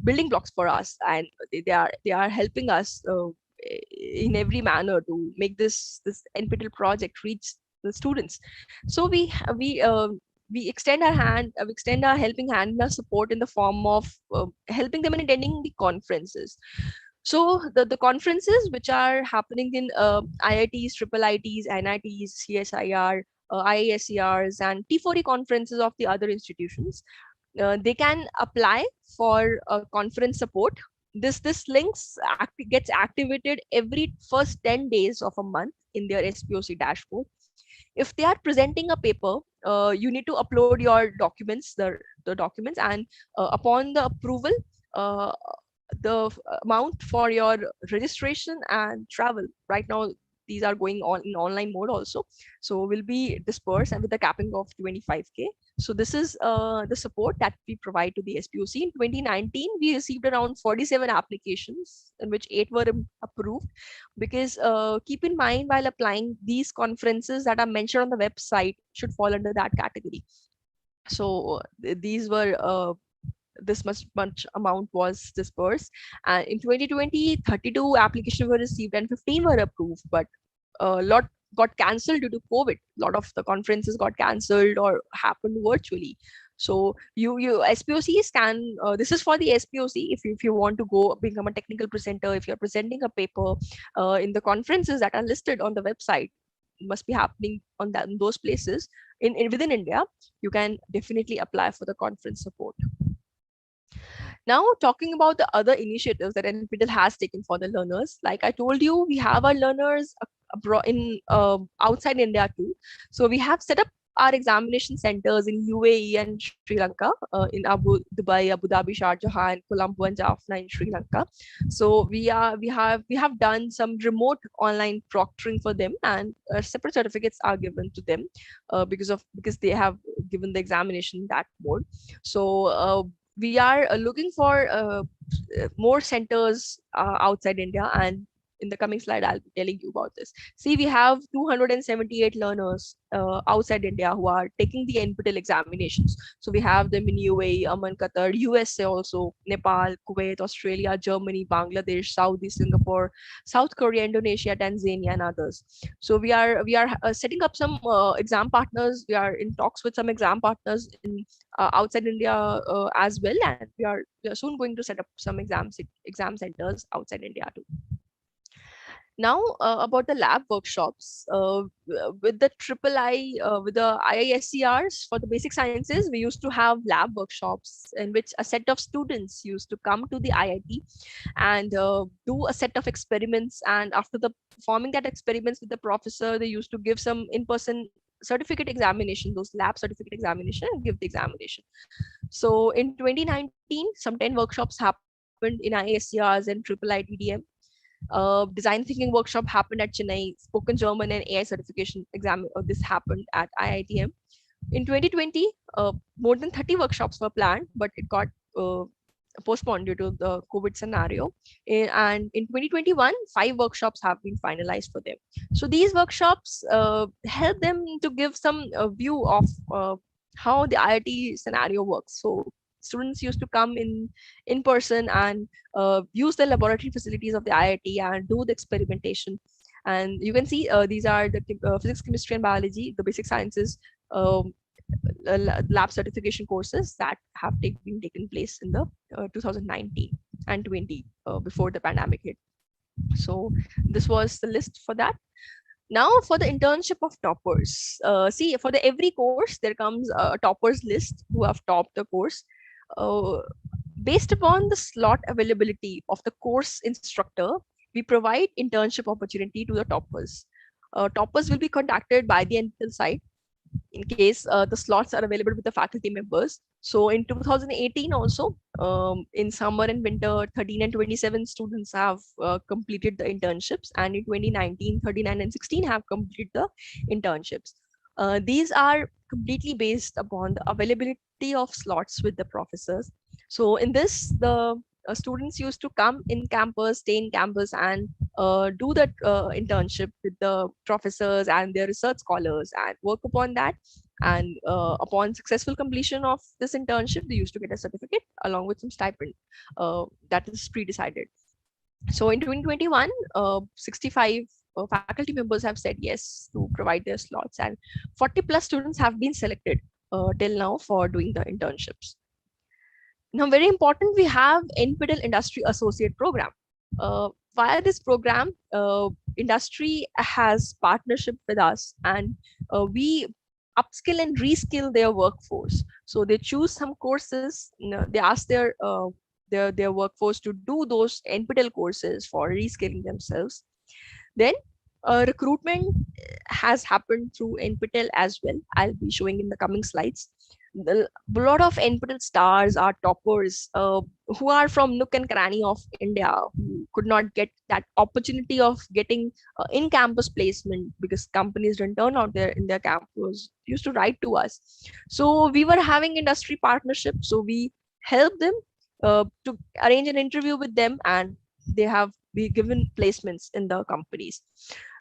building blocks for us, and they are helping us in every manner to make this NPTEL project reach the students. So we extend our hand, we extend our helping hand and our support in the form of helping them in attending the conferences. So the conferences which are happening in IITs, triple ITs, NITs, CSIR, IISERs, and T4E conferences of the other institutions, they can apply for conference support. This links gets activated every first 10 days of a month in their SPOC dashboard. If they are presenting a paper, you need to upload your documents, the documents, and upon the approval, the amount for your registration and travel, right now these are going on in online mode also, so will be dispersed and with a capping of 25K. So this is the support that we provide to the SPOC. In 2019, we received around 47 applications in which 8 were approved, because keep in mind, while applying, these conferences that are mentioned on the website should fall under that category. So these were this much amount was dispersed, and in 2020 32 applications were received and 15 were approved, but a lot got cancelled due to COVID. A lot of the conferences got cancelled or happened virtually. So you SPOCs can this is for the SPOC. If you want to go become a technical presenter, if you're presenting a paper in the conferences that are listed on the website, must be happening on that in those places in within India, you can definitely apply for the conference support. Now, talking about the other initiatives that NPTEL has taken for the learners, like I told you, we have our learners abroad in outside India too. So we have set up our examination centers in UAE and Sri Lanka, in Dubai, Abu Dhabi, Sharjah, and Colombo and Jaffna in Sri Lanka. So we have done some remote online proctoring for them, and separate certificates are given to them because they have given the examination in that mode. So we are looking for more centers outside India, and in the coming slide, I'll be telling you about this. See, we have 278 learners outside India who are taking the NPTEL examinations. So we have them in UAE, Oman, Qatar, USA also, Nepal, Kuwait, Australia, Germany, Bangladesh, Saudi, Singapore, South Korea, Indonesia, Tanzania, and others. So we are setting up some exam partners. We are in talks with some exam partners in outside India as well, and we are soon going to set up some exam centers outside India too. Now about the lab workshops, with the with the IISERs for the basic sciences, we used to have lab workshops in which a set of students used to come to the IIT and do a set of experiments, and after performing that experiments with the professor, they used to give some in-person certificate examination, those lab certificate examination, and give the examination. So in 2019, some 10 workshops happened in IISERs and IIIT. Design thinking workshop happened at Chennai, spoken German and AI certification exam. This happened at IITM. In 2020, more than 30 workshops were planned, but it got postponed due to the COVID scenario. And in 2021, 5 workshops have been finalized for them. So these workshops help them to give some view of how the IIT scenario works. So students used to come in person and use the laboratory facilities of the IIT and do the experimentation. And you can see these are the physics, chemistry, and biology, the basic sciences lab certification courses that have been taken place in the 2019 and 20 before the pandemic hit. So this was the list for that. Now for the internship of toppers, see, for the every course there comes a toppers list who have topped the course. Based upon the slot availability of the course instructor, we provide internship opportunity to the toppers. Toppers will be contacted by the NPTEL site in case the slots are available with the faculty members. So in 2018 also, in summer and winter, 13 and 27 students have completed the internships, and in 2019, 39 and 16 have completed the internships. These are completely based upon the availability of slots with the professors. So in this, the students used to come in campus, stay in campus, and do that internship with the professors and their research scholars and work upon that. And upon successful completion of this internship, they used to get a certificate along with some stipend that is pre-decided. So in 2021, 65 faculty members have said yes to provide their slots, and 40 plus students have been selected till now for doing the internships. Now, very important, we have NPTEL Industry Associate Program. Via this program, industry has partnership with us, and we upskill and reskill their workforce. So they choose some courses, they ask their workforce to do those NPTEL courses for reskilling themselves. Then recruitment has happened through NPTEL as well. I'll be showing in the coming slides. A lot of NPTEL stars are toppers who are from nook and cranny of India, who could not get that opportunity of getting in-campus placement because companies didn't turn out there in their campus, used to write to us. So we were having industry partnership. So we helped them to arrange an interview with them, and they have been given placements in the companies.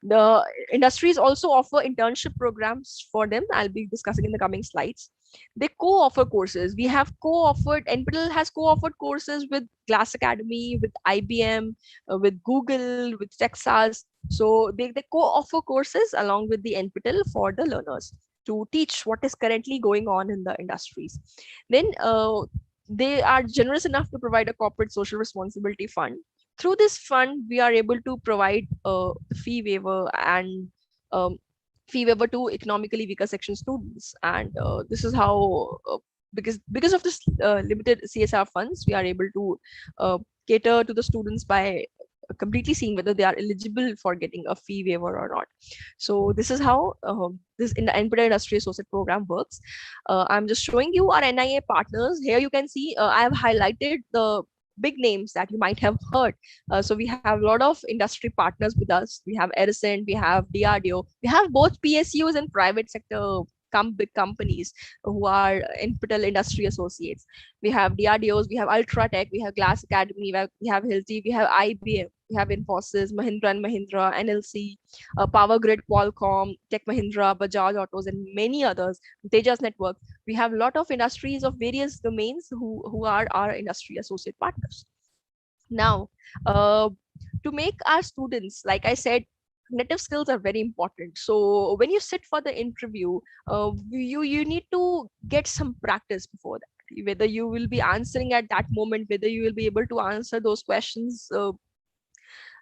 The industries also offer internship programs for them. I'll be discussing in the coming slides. They co-offer courses. We have co-offered, NPTEL has co-offered courses with Glass Academy, with IBM, with Google, with Texas. So they co-offer courses along with the NPTEL for the learners to teach what is currently going on in the industries. Then they are generous enough to provide a corporate social responsibility fund. Through this fund, we are able to provide fee waiver and fee waiver to economically weaker section students. And this is how, because of this limited CSR funds, we are able to cater to the students by completely seeing whether they are eligible for getting a fee waiver or not. So this is how this in the NPTEL Industry Associate Program works. I'm just showing you our NIA partners. Here you can see I have highlighted the big names that you might have heard. So we have a lot of industry partners with us. We have Edison, we have DRDO, we have both PSUs and private sector big companies who are NPTEL industry associates. We have DRDOs, we have Ultratech, we have Glass Academy, we have Hilti, we have IBM, we have Infosys, Mahindra and Mahindra, NLC, Power Grid, Qualcomm, Tech Mahindra, Bajaj Autos, and many others, Tejas Network. We have a lot of industries of various domains who are our industry associate partners. Now, to make our students, like I said, cognitive skills are very important. So when you sit for the interview, you need to get some practice before that, whether you will be answering at that moment, whether you will be able to answer those questions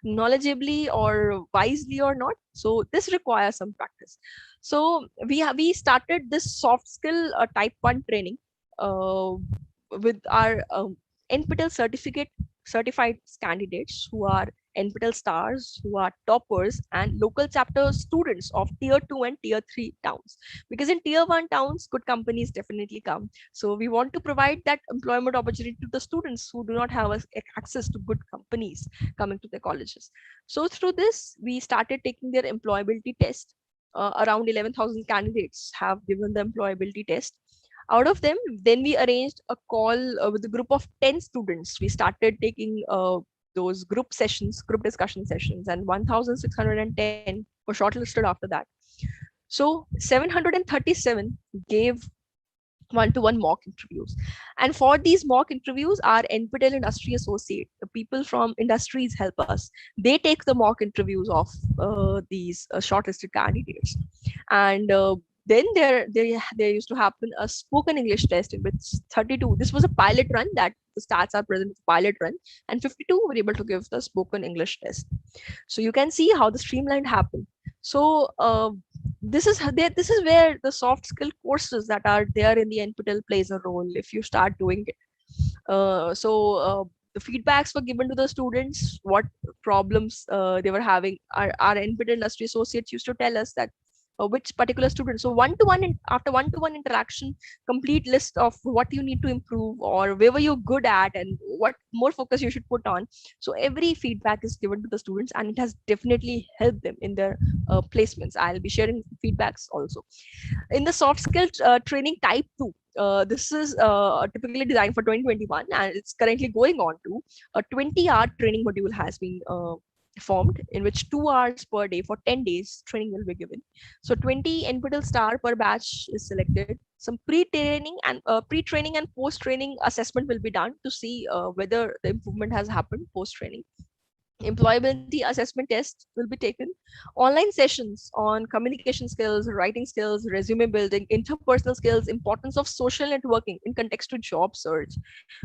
knowledgeably or wisely or not. So this requires some practice. So we started this soft skill type 1 training with our NPTEL certified candidates who are NPTEL stars, who are toppers, and local chapter students of tier 2 and tier 3 towns. Because in tier 1 towns, good companies definitely come. So we want to provide that employment opportunity to the students who do not have access to good companies coming to their colleges. So through this, we started taking their employability test. Around 11,000 candidates have given the employability test. Out of them, then we arranged a call with a group of 10 students. We started taking those group discussion sessions, and 1,610 were shortlisted after that. So 737 gave one-to-one mock interviews. And for these mock interviews, our NPTEL industry associate, the people from industries help us. They take the mock interviews of these shortlisted candidates. And then there used to happen a spoken English test in which 32, this was a pilot run, that the stats are present, pilot run, and 52 were able to give the spoken English test. So you can see how the streamlined happened. So this is where the soft skill courses that are there in the NPTEL plays a role if you start doing it. The feedbacks were given to the students, what problems they were having. Our NPTEL industry associates used to tell us that which particular student. So after one-to-one interaction, complete list of what you need to improve or where were you good at and what more focus you should put on. So every feedback is given to the students, and it has definitely helped them in their placements. I'll be sharing feedbacks also. In the soft skill training type 2, this is typically designed for 2021, and it's currently going on to a 20-hour training module has been formed, in which 2 hours per day for 10 days training will be given. So 20 NPTEL star per batch is selected. Some pre-training and post-training assessment will be done to see whether the improvement has happened post-training. Employability assessment tests will be taken. Online sessions on communication skills, writing skills, resume building, interpersonal skills, importance of social networking in context to job search.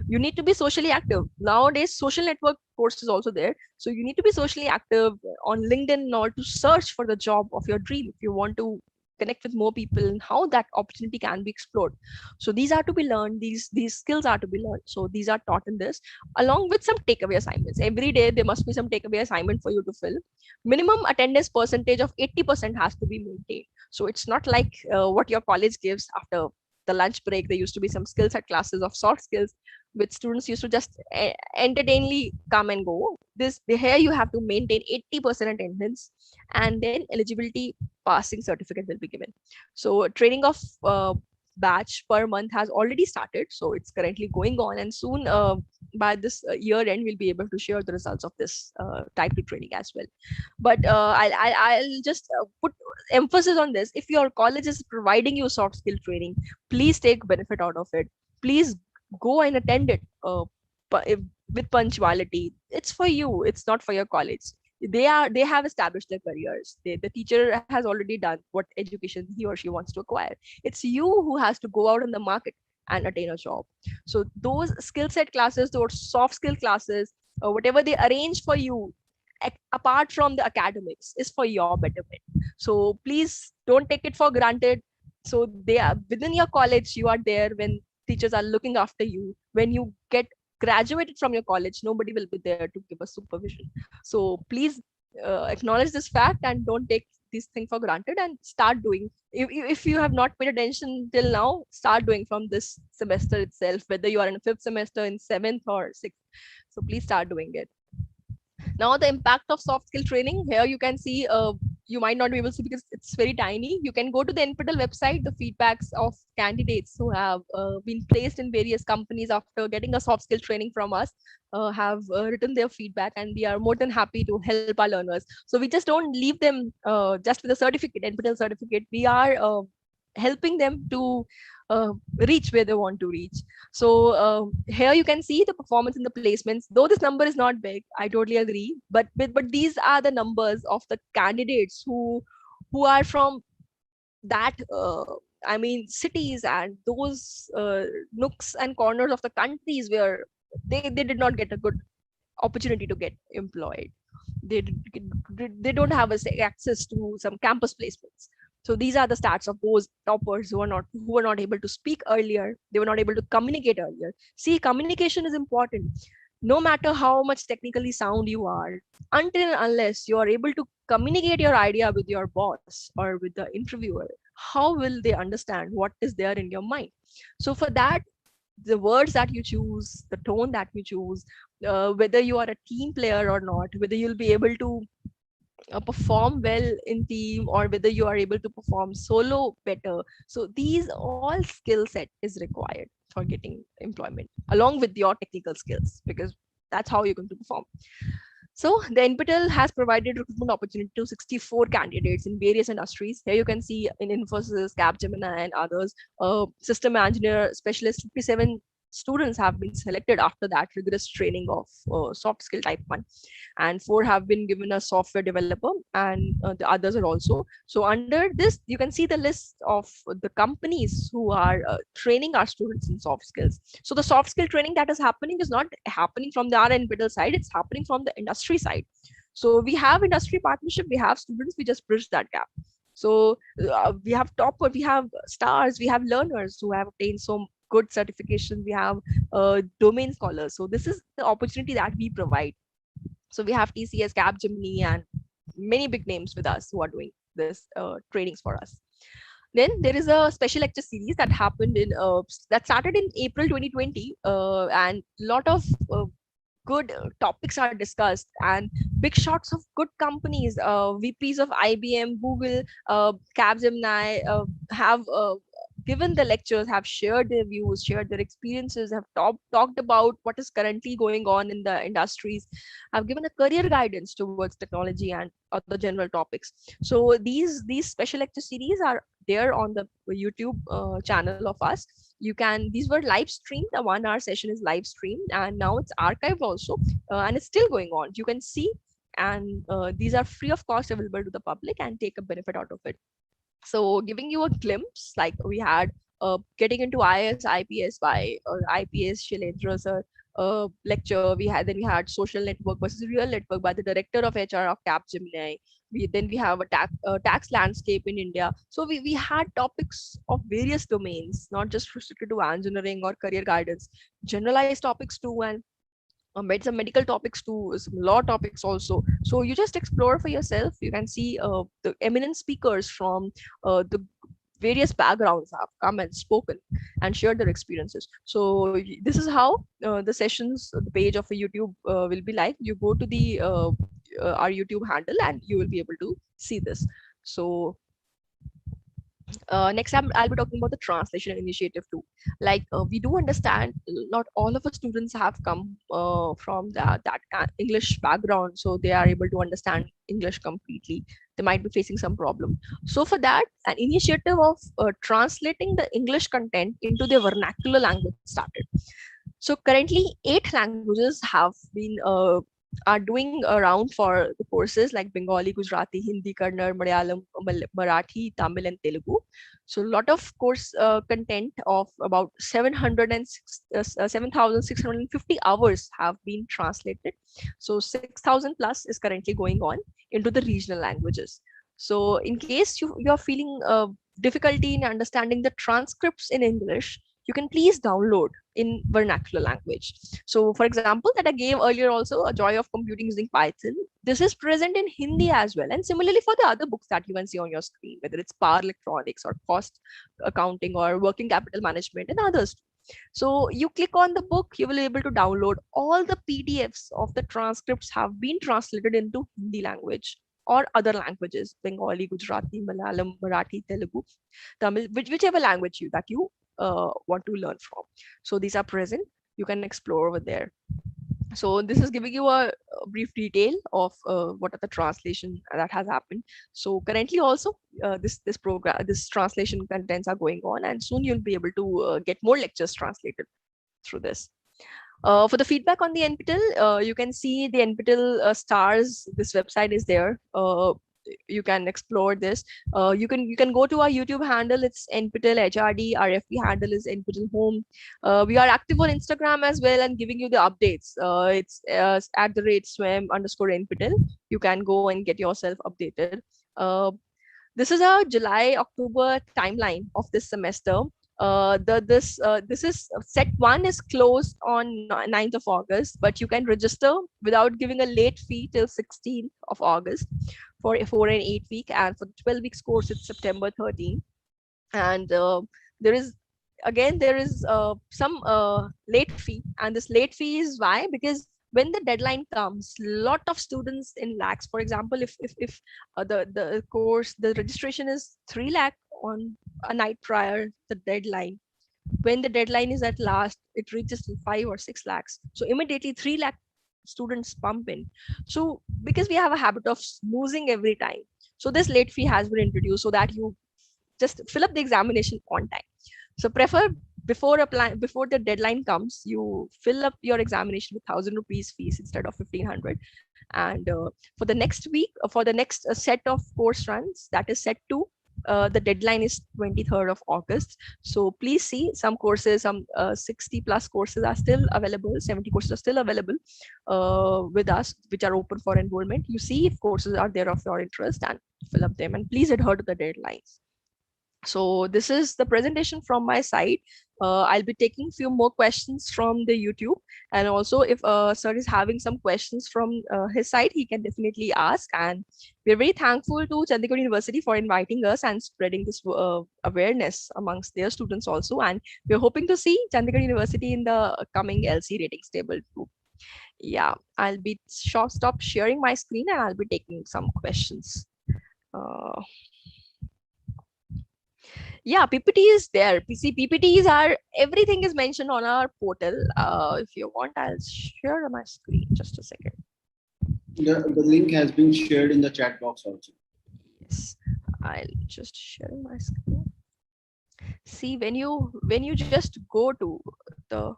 You need to be socially active. Nowadays, social network course is also there. So you need to be socially active on LinkedIn or to search for the job of your dream if you want to connect with more people and how that opportunity can be explored. So these are to be learned. These skills are to be learned. So these are taught in this, along with some takeaway assignments. Every day there must be some takeaway assignment for you to fill. Minimum attendance percentage of 80% has to be maintained. So it's not like what your college gives after the lunch break. There used to be some skill set classes of soft skills, which students used to just entertainingly come and go. Here you have to maintain 80% attendance, and then eligibility passing certificate will be given. So training of batch per month has already started. So it's currently going on, and soon by this year end, we'll be able to share the results of this type 2 training as well. But I'll just put emphasis on this. If your college is providing you soft skill training, please take benefit out of it. Please go and attend it with punctuality. It's for you. It's not for your college. They have established their careers. The teacher has already done what education he or she wants to acquire. It's you who has to go out in the market and attain a job. So those skill set classes, those soft skill classes, whatever they arrange for you, apart from the academics, is for your betterment. So please don't take it for granted. So they are within your college. You are there when teachers are looking after you. When you get graduated from your college, nobody will be there to give us supervision. So please acknowledge this fact and don't take this thing for granted, and start doing. If you have not paid attention till now, start doing from this semester itself, whether you are in a 5th semester, in 7th or 6th. So please start doing it. Now the impact of soft skill training, here you can see, you might not be able to see because it's very tiny. You can go to the NPTEL website, the feedbacks of candidates who have been placed in various companies after getting a soft skill training from us have written their feedback, and we are more than happy to help our learners. So we just don't leave them just with a certificate, NPTEL certificate. We are helping them to reach where they want to reach. So here you can see the performance in the placements. Though this number is not big, I totally agree. But these are the numbers of the candidates who are from that cities and those nooks and corners of the countries where they did not get a good opportunity to get employed. They don't have access to some campus placements. So these are the stats of those toppers who were not able to speak earlier. They were not able to communicate earlier. See, communication is important. No matter how much technically sound you are, until and unless you are able to communicate your idea with your boss or with the interviewer, how will they understand what is there in your mind? So for that, the words that you choose, the tone that you choose, whether you are a team player or not, whether you'll be able to perform well in team or whether you are able to perform solo better. So these all skill set is required for getting employment along with your technical skills, because that's how you're going to perform. So the NPTEL has provided recruitment opportunity to 64 candidates in various industries. Here you can see in Infosys, Capgemini, and others. System engineer specialist 57 students have been selected after that rigorous training of soft skill type 1, and 4 have been given a software developer, and the others are also. So under this you can see the list of the companies who are training our students in soft skills. So the soft skill training that is happening is not happening from the R&D side, it's happening from the industry side. So we have industry partnership, we have students, we just bridge that gap. So we have topper, we have stars, we have learners who have obtained some good certification, we have domain scholars. So this is the opportunity that we provide. So we have TCS, Capgemini, and many big names with us who are doing this trainings for us. Then there is a special lecture series that happened in that started in April 2020, and a lot of good topics are discussed, and big shots of good companies, VPs of IBM, Google, Capgemini have given the lectures, have shared their views, shared their experiences, have talked about what is currently going on in the industries, have given a career guidance towards technology and other general topics. So these special lecture series are there on the YouTube channel of us. You can, these were live streamed, the 1 hour session is live streamed, and now it's archived also, and it's still going on, you can see. And these are free of cost, available to the public, and take a benefit out of it. So giving you a glimpse, like we had getting into IS IPS by IPS Shailendra sir lecture. We had social network versus real network by the director of HR of Capgemini. Then we have a tax landscape in India. So we had topics of various domains, not just restricted to engineering or career guidance, generalized topics too, and made some medical topics too, some law topics also. So you just explore for yourself. You can see the eminent speakers from the various backgrounds have come and spoken and shared their experiences. So this is how the sessions, the page of a YouTube will be like. You go to the our YouTube handle and you will be able to see this. So next time I'll be talking about the translation initiative too. Like we do understand not all of the students have come from that English background, so they are able to understand English completely. They might be facing some problem. So for that, an initiative of translating the English content into their vernacular language started. So currently 8 languages have been are doing around for the courses, like Bengali, Gujarati, Hindi, Kannada, Malayalam, Marathi, Tamil, and Telugu. So a lot of course content of about 7,650 hours have been translated. So 6,000 plus is currently going on into the regional languages. So in case you're feeling difficulty in understanding the transcripts in English, you can please download in vernacular language. So for example, that I gave earlier also, A Joy of Computing Using Python. This is present in Hindi as well. And similarly for the other books that you can see on your screen, whether it's Power Electronics or Cost Accounting or Working Capital Management and others. So you click on the book, you will be able to download all the PDFs of the transcripts have been translated into Hindi language or other languages, Bengali, Gujarati, Malayalam, Marathi, Telugu, Tamil, whichever language that you want to learn from. So these are present. You can explore over there. So this is giving you a brief detail of what are the translation that has happened. So currently also this translation contents are going on, and soon you'll be able to get more lectures translated through this. For the feedback on the NPTEL, you can see the NPTEL stars. This website is there. You can explore this. You can go to our YouTube handle. It's NPTEL HRD. Our FB handle is NPTEL Home. We are active on Instagram as well and giving you the updates. It's @swam_NPTEL. You can go and get yourself updated. This is a July-October timeline of this semester. This is set 1 is closed on 9th of August, but you can register without giving a late fee till 16th of August for a 4 and 8 week, and for the 12 weeks course it's September 13th. And there is some late fee, and this late fee is why, because when the deadline comes, lot of students in lakhs. For example, if the course, the registration is 3 lakh on a night prior the deadline, when the deadline is at last, it reaches to 5 or 6 lakhs. So immediately 3 lakh students pump in. So because we have a habit of snoozing every time, so this late fee has been introduced so that you just fill up the examination on time. So prefer before applying, before the deadline comes, you fill up your examination with 1,000 rupees fees instead of 1,500. And for the next week, for the next set of course runs, that is set 2, the deadline is 23rd of August. So please see, some courses, some 60 plus courses are still available, 70 courses are still available with us, which are open for enrollment. You see if courses are there of your interest and fill up them, and please adhere to the deadlines. So this is the presentation from my side. I'll be taking few more questions from the YouTube, and also if sir is having some questions from his side, he can definitely ask. And we're very thankful to Chandigarh University for inviting us and spreading this awareness amongst their students also. And we're hoping to see Chandigarh University in the coming LC ratings table too. Yeah, I'll be stop sharing my screen and I'll be taking some questions. Yeah, PPT is there. See, PPTs are, everything is mentioned on our portal. If you want, I'll share my screen. Just a second. The link has been shared in the chat box also. Yes, I'll just share my screen. See, when you just go to the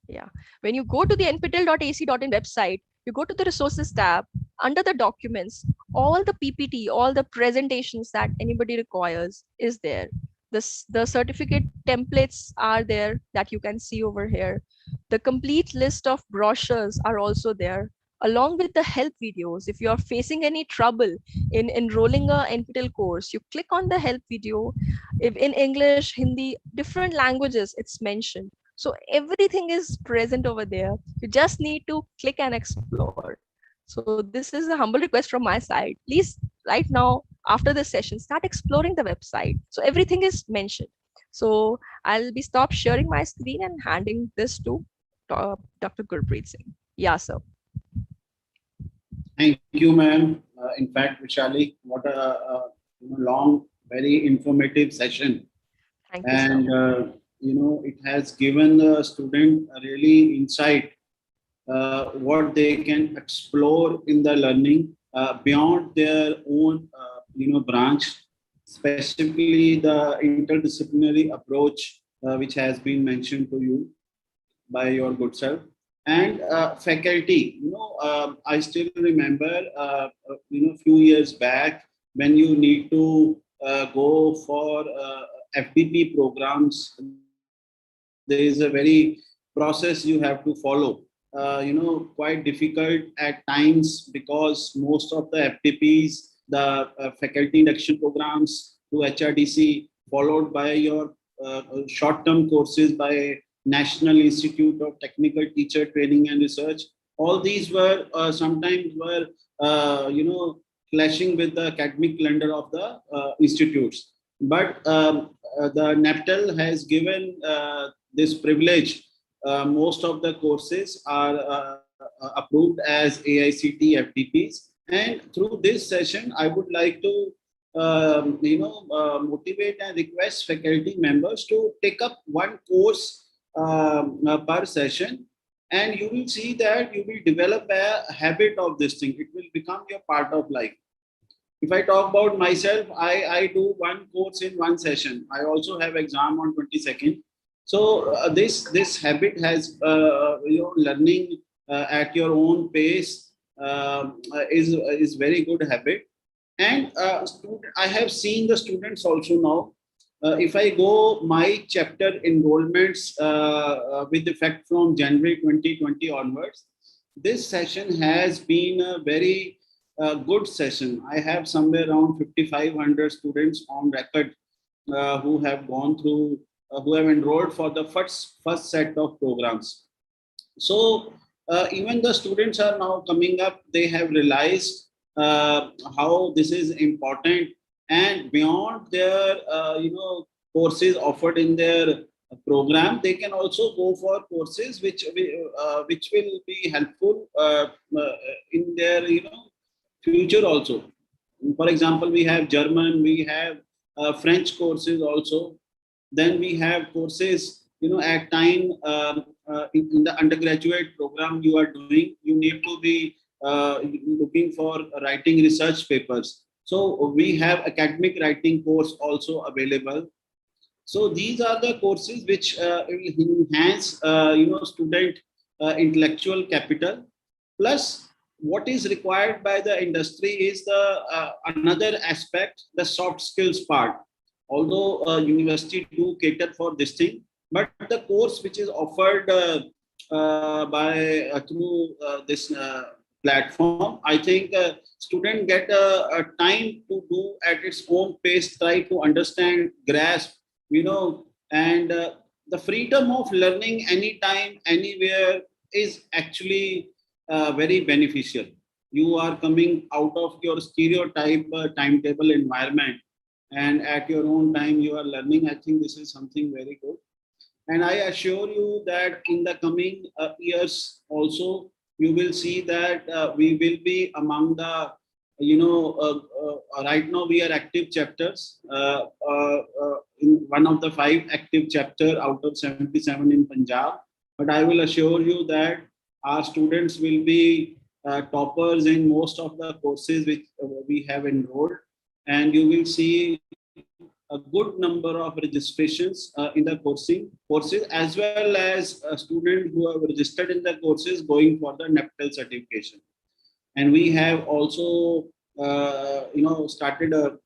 yeah, when you go to the nptel.ac.in website, you go to the resources tab. Under the documents, all the PPT, all the presentations that anybody requires is there. The certificate templates are there that you can see over here. The complete list of brochures are also there, along with the help videos. If you are facing any trouble in enrolling a NPTEL course, you click on the help video. If in English, Hindi, different languages, it's mentioned. So everything is present over there. You just need to click and explore. So this is a humble request from my side. Please, right now, after this session, start exploring the website. So everything is mentioned. So I'll be stop sharing my screen and handing this to Dr. Gurpreet Singh. Yeah, sir. Thank you, ma'am. In fact, Vishali, what a long, very informative session. Thank you, And sir. it has given the student a really insight what they can explore in the learning beyond their own branch, specifically the interdisciplinary approach which has been mentioned to you by your good self. And faculty, I still remember few years back when you need to go for FDP programs, there is a very process you have to follow. Quite difficult at times because most of the FDPs, the faculty induction programs to HRDC, followed by your short-term courses by National Institute of Technical Teacher Training and Research. All these were sometimes were clashing with the academic calendar of the institutes. But the NPTEL has given this privilege. Most of the courses are approved as AICT FDPs, and through this session, I would like to motivate and request faculty members to take up one course per session, and you will see that you will develop a habit of this thing. It will become your part of life. If I talk about myself, I do one course in one session. I also have exam on 22nd. So this habit has learning at your own pace is very good habit. And I have seen the students also now. If I go my chapter enrollments with effect from January 2020 onwards, this session has been a very good session. I have somewhere around 5,500 students on record who have gone through, who have enrolled for the first set of programs. So even the students are now coming up, they have realized how this is important, and beyond their courses offered in their program, they can also go for courses which will be helpful in their future also. For example, we have German, we have French courses also. Then we have courses, at time in the undergraduate program you are doing, you need to be looking for writing research papers. So we have academic writing course also available. So these are the courses which will enhance, student intellectual capital. Plus, what is required by the industry is the another aspect, the soft skills part. Although university do cater for this thing, but the course which is offered by through this platform, I think student get a time to do at its own pace, try to understand, grasp, and the freedom of learning anytime, anywhere is actually very beneficial. You are coming out of your stereotype timetable environment, and at your own time you are learning. I think this is something very good. And I assure you that in the coming years also, you will see that we will be among the, right now we are active chapters, in one of the 5 active chapter out of 77 in Punjab. But I will assure you that our students will be toppers in most of the courses which we have enrolled. And you will see a good number of registrations in the courses, as well as students who have registered in the courses going for the NPTEL certification. And we have also, started a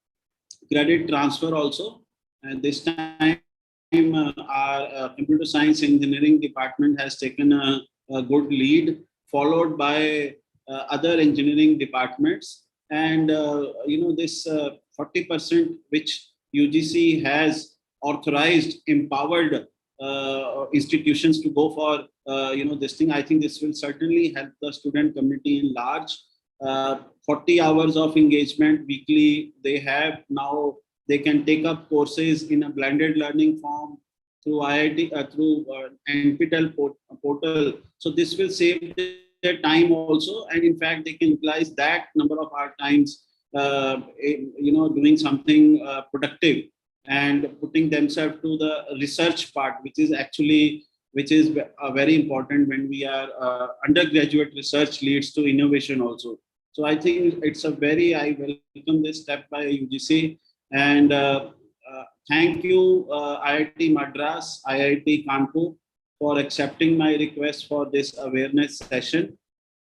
credit transfer also. And this time, our computer science engineering department has taken a good lead, followed by other engineering departments. And, this 40% which UGC has authorized, empowered institutions to go for, this thing. I think this will certainly help the student community in large. 40 hours of engagement weekly they have now. They can take up courses in a blended learning form through IIT, through NPTEL portal. So this will save their time also, and in fact they can utilize that number of hour times doing something productive and putting themselves to the research part, which is very important when we are undergraduate research leads to innovation also. So I think I welcome this step by UGC, and thank you IIT Madras, IIT Kanpur for accepting my request for this awareness session.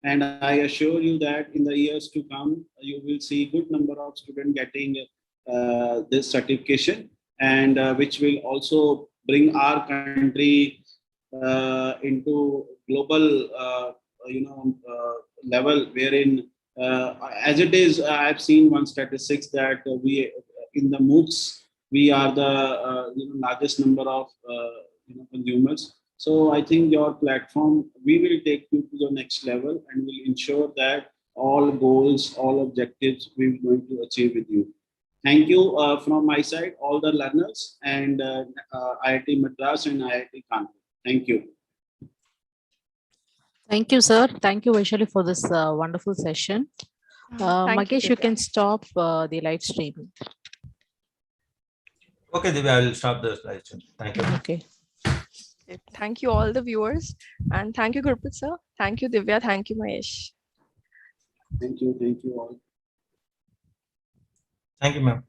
And I assure you that in the years to come, you will see good number of students getting this certification, and which will also bring our country into global, level, wherein, as it is, I've seen one statistics that we in the MOOCs we are the largest number of consumers. So I think your platform, we will take you to the next level and will ensure that all goals, all objectives we're going to achieve with you. Thank you from my side, all the learners, and IIT Madras and IIT Kanpur. Thank you. Thank you, sir. Thank you, Vaishali, for this wonderful session. Magesh, you can stop the live stream. Okay, Divya, I will stop the slide. Thank you. Okay. Thank you all the viewers, and thank you Gurpreet sir, thank you Divya, thank you Mahesh. Thank you all. Thank you, ma'am.